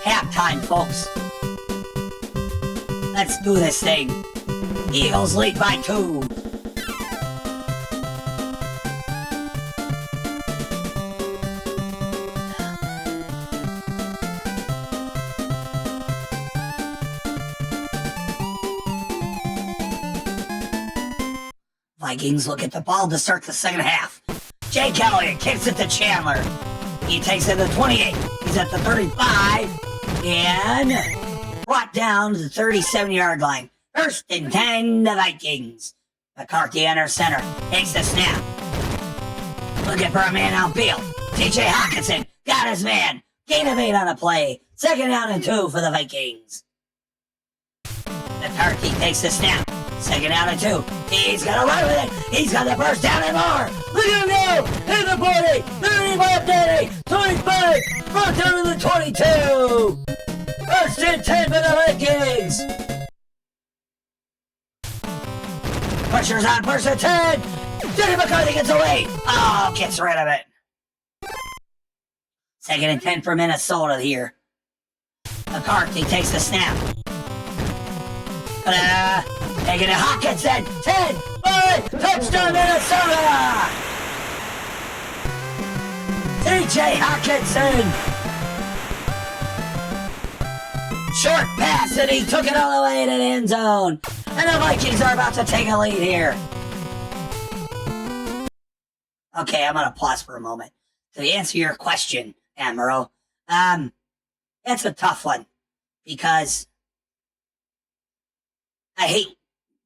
Halftime, folks. Let's do this thing. Eagles lead by 2. Vikings look at the ball to start the second half. Jake Elliott kicks it to Chandler. He takes it to the 28. He's at the 35. And brought down to the 37-yard line. 1st and 10, the Vikings. McCarthy under center. Takes the snap. Looking for a man outfield. TJ Hawkinson got his man. Gain of 8 on the play. 2nd down and 2 for the Vikings. McCarthy takes the snap. 2nd down and 2. He's gonna run with it. He's got the first down and more. Look at him go. Hit the 40. 35, 30, 25. Brought down to the 22. 1st and 10 for the Vikings. Pressure's on 1st and 10. Jimmy McCarthy gets away. Oh, gets rid of it. 2nd and 10 for Minnesota here. McCarthy takes the snap. Taking it Hawkinson. 10, 5, touchdown Minnesota! TJ Hawkinson! Short pass, and he took it all the way to the end zone. And the Vikings are about to take a lead here. Okay, I'm gonna pause for a moment to answer your question, Amaro. That's a tough one because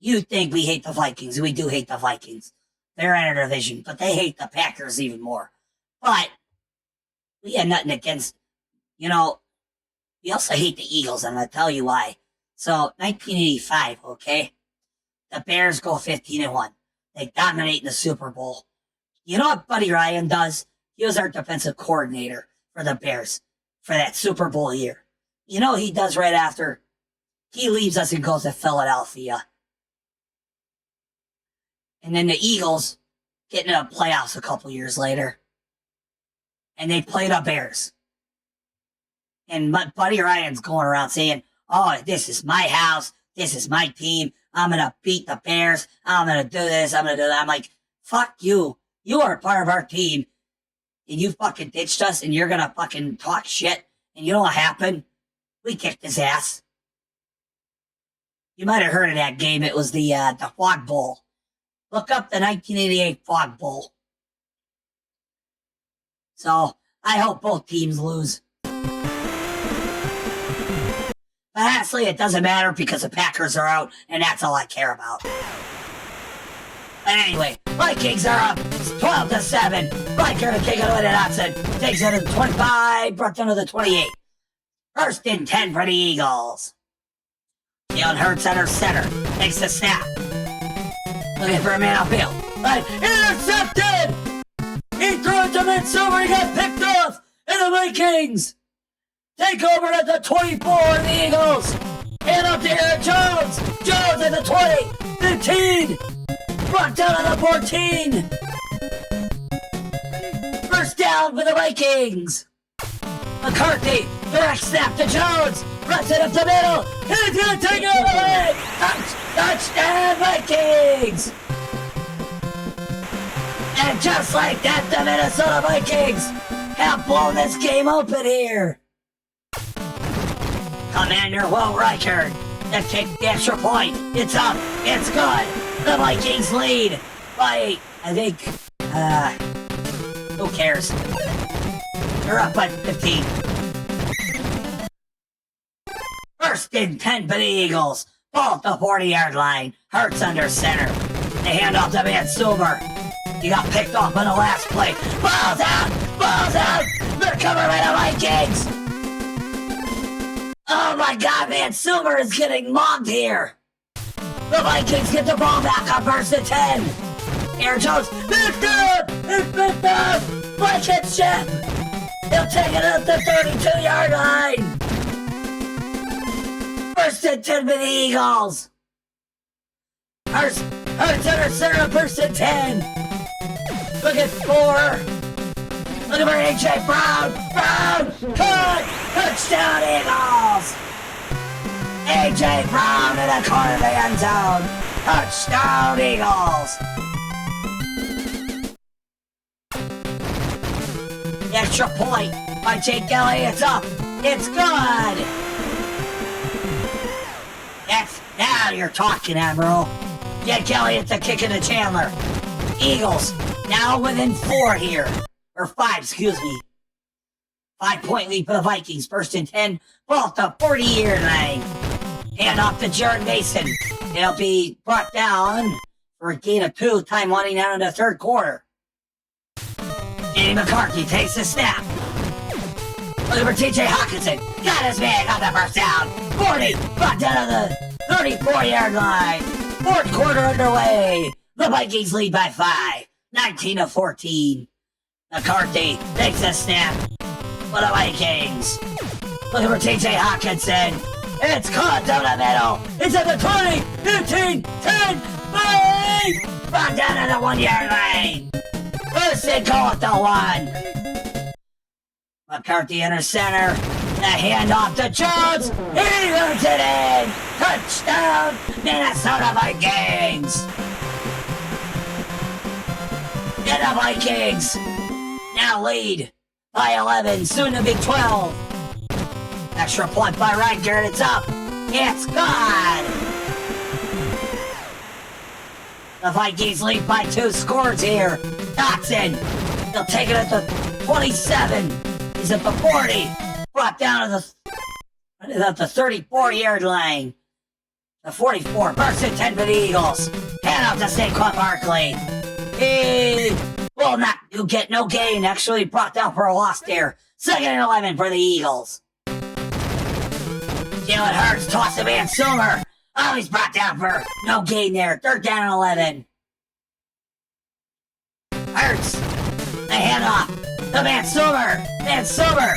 you think we hate the Vikings. We do hate the Vikings. They're in our division, but they hate the Packers even more. But we had nothing against, we also hate the Eagles, and I'll tell you why. So, 1985, okay? The Bears go 15-1. They dominate in the Super Bowl. You know what Buddy Ryan does? He was our defensive coordinator for the Bears for that Super Bowl year. You know what he does right after? He leaves us and goes to Philadelphia. And then the Eagles get into the playoffs a couple years later. And they play the Bears. And Buddy Ryan's going around saying, oh, this is my house. This is my team. I'm going to beat the Bears. I'm going to do this. I'm going to do that. I'm like, fuck you. You are a part of our team. And you fucking ditched us and you're going to fucking talk shit. And you know what happened? We kicked his ass. You might have heard of that game. It was the Fog Bowl. Look up the 1988 Fog Bowl. So, I hope both teams lose. But honestly, it doesn't matter because the Packers are out, and that's all I care about. But anyway, Vikings are up 12-7. Viker to kick it away to Dotson. Takes it to the 25, brought down to the 28. 1st and 10 for the Eagles. Jalen Hurts under center. Takes the snap. Looking for a man upfield. But intercepted! He threw it to Mitsubishi. He got picked off. And the Vikings take over at the 24 of the Eagles. And up to Aaron Jones. Jones at the 20. 15. Brought down to the 14. First down for the Vikings. McCarthy. Direct snap to Jones. Runs it up the middle. He's going to take it away. Touchdown Vikings. And just like that, the Minnesota Vikings have blown this game open here. Commander Will Reichert that kicked the extra point. It's up. It's good. The Vikings lead by, I think, who cares? They're up by 15. 1st and 10 for the Eagles. Ball at the 40-yard line. Hurts under center. They hand off to Mansumer. He got picked off on the last play. Ball's out! Ball's out! They're coming by the Vikings! Oh my god, Mansumer is getting mobbed here! The Vikings get the ball back on 1st and 10. Aaron Jones, picked up! It's picked up! Blankenship! He'll take it up the 32-yard line! 1st and 10 for the Eagles! Hurts under center, 1st and 10! Look at 4! Looking for A.J. Brown! Brown! Cut! Touchdown Eagles! A.J. Brown in the corner of the end zone! Touchdown Eagles! The extra point by Jake Kelly. It's up! It's good! Now you're talking, Admiral. Jake Kelly at the kick into Chandler. Eagles now within 4 here. Or 5, excuse me. 5-point lead for the Vikings. 1st and 10. Ball at the 40-yard line. Hand off to Jordan Mason. It'll be brought down for a gain of 2. Time winding down in the 3rd quarter. Danny McCarthy takes the snap. Looking for T.J. Hawkinson. Got his man. Got the first down. 40. Brought down to the 34-yard line. 4th quarter underway. The Vikings lead by 5. 19-14. McCarthy takes a snap for the Vikings. Looking for T.J. Hawkinson. It's caught down the middle. It's at the 20, 15, 10, 5. Brought down to the 1-yard line. 1st and goal at the 1. McCarthy under center. The handoff to Jones. He runs it in. Touchdown, Minnesota Vikings. And the Vikings now lead by 11, soon to be 12. Extra point by Riker, and it's up. It's gone. The Vikings lead by 2 scores here. Dotson, he'll take it at the 27. He's at the 40. Brought down to the 34-yard line. The 44, first and 10 for the Eagles. Hand off to Saquon Barkley. He will not get no gain. Actually brought down for a loss there. 2nd and 11 for the Eagles. Jalen Hurts tossed to Van Sumer. Oh, he's brought down for no gain there. 3rd down and 11. Hurts. The handoff to Van Sumer. Van Sumer.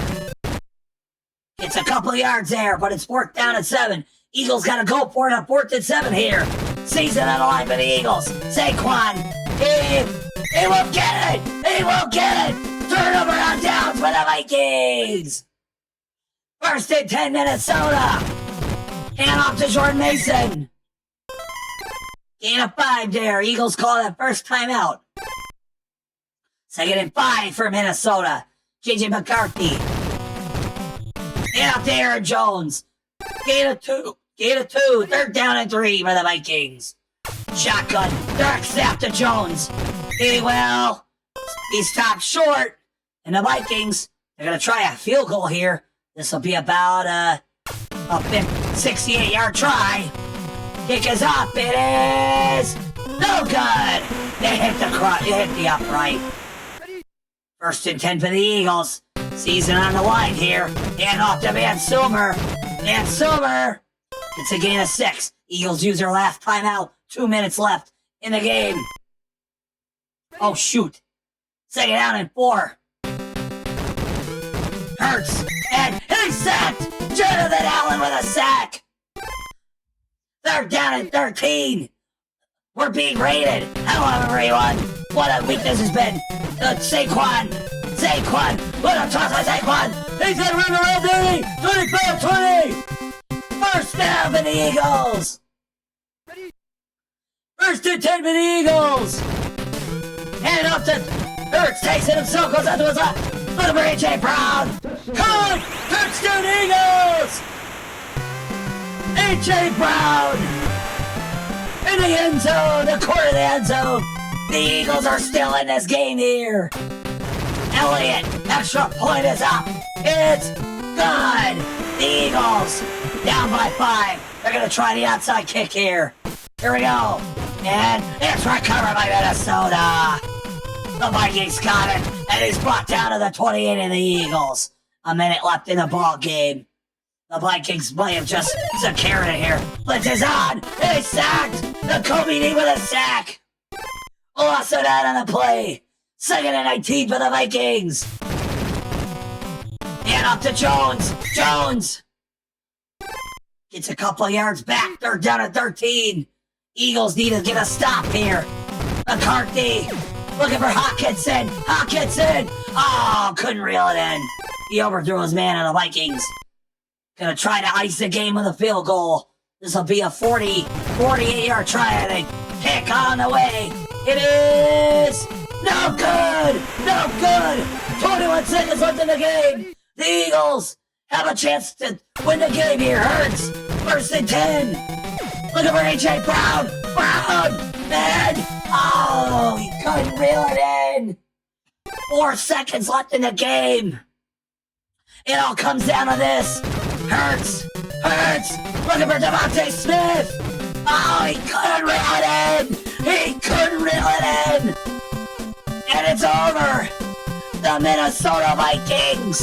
It's a couple of yards there, but it's 4th down and 7. Eagles gotta go for it on 4th and 7 here. Season on the line for the Eagles. Saquon. He will get it. He will get it. Turnover on downs for the Vikings. 1st and 10 Minnesota. Hand off to Jordan Mason. Gain of 5 there. Eagles call that first timeout. 2nd and 5 for Minnesota. J.J. McCarthy. Hand off to Aaron Jones. Gain of 2. 3rd down and 3 for the Vikings. Shotgun. Dark snap to Jones. He's stopped short. And the Vikings, they're going to try a field goal here. This will be about a 68-yard try. Kick is up. It is no good. It hit the upright. 1st and 10 for the Eagles. Season on the line here. Hand off to Van Sumer. Van Sumer. It's a gain of 6. Eagles use their last timeout. 2 minutes left in the game. Oh, shoot. 2nd down and 4. Hurts. And he's sacked. Jonathan Allen with a sack. 3rd down and 13. We're being raided. Hello, everyone. What a week this has been. Saquon. What a toss by Saquon. He's in run around 30. 25-20. 1st down for the Eagles. 1st and 10 for the Eagles. Hand off to Hurts. Takes it himself. Goes out to his left. Look for A.J. Brown. Caught. Touchdown Eagles. A.J. Brown. In the end zone. The corner of the end zone. The Eagles are still in this game here. Elliott. Extra point is up. It's good. The Eagles down by 5. They're going to try the outside kick here. Here we go. And it's recovered by Minnesota. The Vikings got it. And he's brought down to the 28 of the Eagles. A minute left in the ball game. The Vikings might have just secured it here. Blitz is on. He's sacked. The Kobe D with a sack. Lost it out on the play. 2nd and 19 for the Vikings. And up to Jones. Jones. Gets a couple of yards back. 3rd down at 13. Eagles need to get a stop here. McCarthy. Looking for Hawkinson. Oh, couldn't reel it in. He overthrew his man on the Vikings. Gonna try to ice the game with a field goal. This will be a 48-yard try, I think. Kick on the way. It is no good. 21 seconds left in the game. The Eagles have a chance to win the game here. Hurts. 1st and 10. Looking for A.J. Brown. And he couldn't reel it in. 4 seconds left in the game. It all comes down to this. Hurts. Looking for Devontae Smith. Oh, he couldn't reel it in. And it's over. The Minnesota Vikings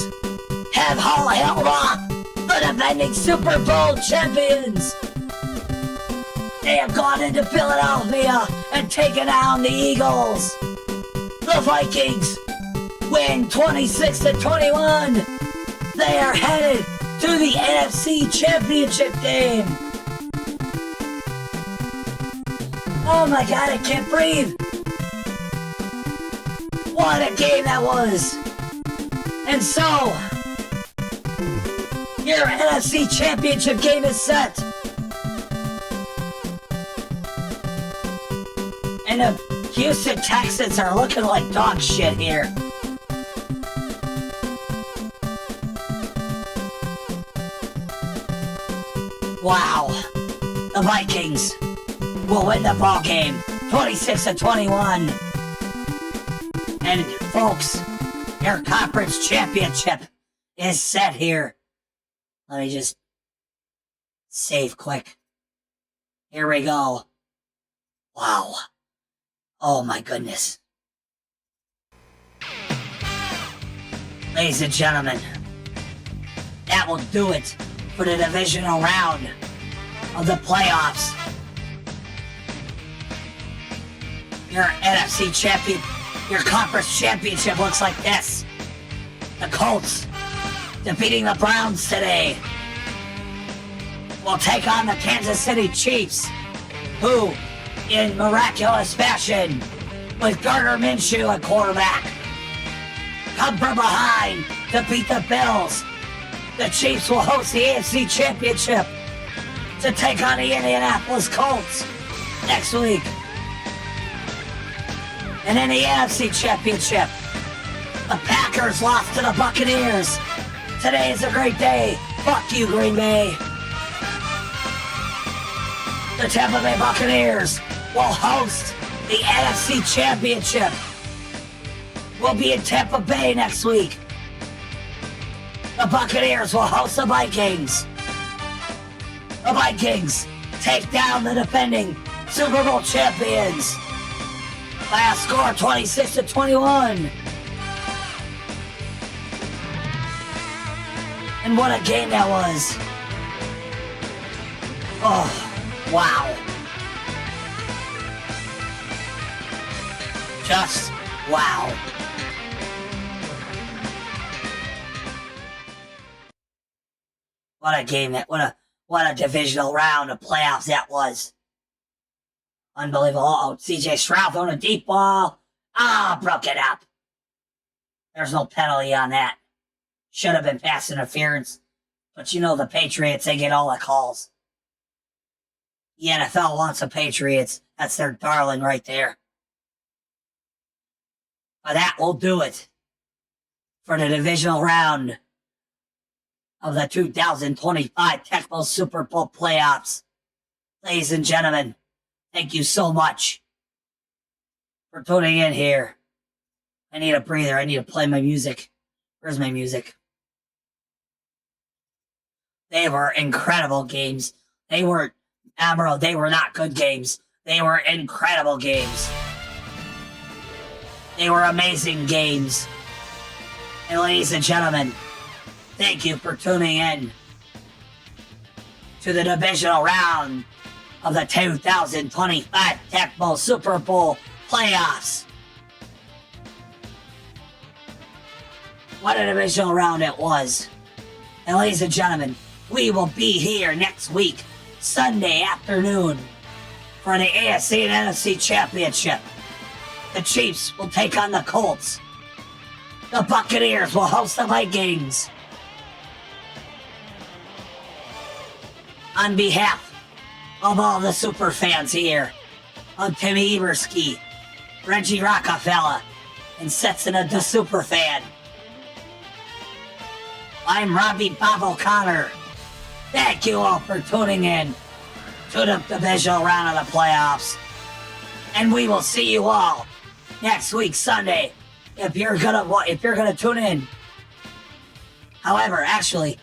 have held off the defending Super Bowl champions. They have gone into Philadelphia and taken down the Eagles. The Vikings win 26-21. They are headed to the NFC Championship game. Oh my God, I can't breathe. What a game that was. And so, your NFC Championship game is set. And the Houston Texans are looking like dog shit here. Wow. The Vikings will win the ball game 26-21. And folks, your conference championship is set here. Let me just save quick. Here we go. Wow. Oh my goodness. Ladies and gentlemen, that will do it for the divisional round of the playoffs. Your NFC champion, your conference championship looks like this. The Colts defeating the Browns today will take on the Kansas City Chiefs, who, in miraculous fashion, with Gardner Minshew at quarterback, come from behind to beat the Bills. The Chiefs will host the AFC Championship to take on the Indianapolis Colts next week. And in the NFC Championship, the Packers lost to the Buccaneers. Today is a great day. Fuck you, Green Bay. The Tampa Bay Buccaneers will host the NFC Championship. We'll be in Tampa Bay next week. The Buccaneers will host the Vikings. The Vikings take down the defending Super Bowl champions by a score of 26-21. And what a game that was. Oh, wow. Just wow. What a game that, what a divisional round of playoffs that was. Unbelievable. Oh, CJ Stroud on a deep ball. Broke it up. There's no penalty on that. Should have been pass interference. But you know the Patriots, they get all the calls. The NFL wants the Patriots. That's their darling right there. But that will do it for the divisional round of the 2025 Tecmo Super Bowl playoffs. Ladies and gentlemen, thank you so much for tuning in here. I need a breather. I need to play my music. Where's my music? They were incredible games. They were not good games. They were incredible games. They were amazing games. And ladies and gentlemen, thank you for tuning in to the divisional round of the 2025 Tecmo Super Bowl playoffs. What a divisional round it was. And ladies and gentlemen, we will be here next week, Sunday afternoon, for the AFC and NFC Championship. The Chiefs will take on the Colts. The Buccaneers will host the Vikings. On behalf of all the Superfans here, I'm Timmy Everski, Reggie Rockafella, and Setsuna Da Superfan. I'm Robbie Bob O'Connor. Thank you all for tuning in to the divisional round of the playoffs. And we will see you all next week, Sunday, if you're gonna tune in. However, actually,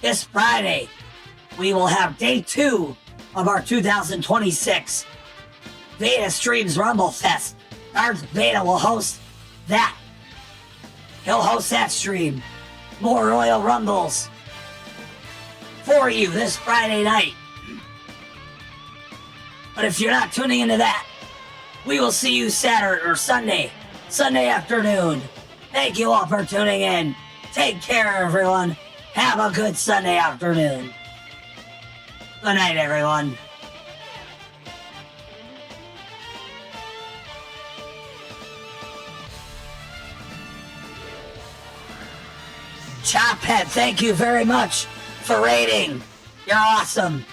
this Friday, we will have day 2 of our 2026 VedaStreams Rumble Fest. Darth Veda will host that. He'll host that stream. More Royal Rumbles for you this Friday night. But if you're not tuning into that, we will see you Saturday or Sunday afternoon. Thank you all for tuning in. Take care, everyone. Have a good Sunday afternoon. Good night, everyone. Chophead, thank you very much for rating. You're awesome.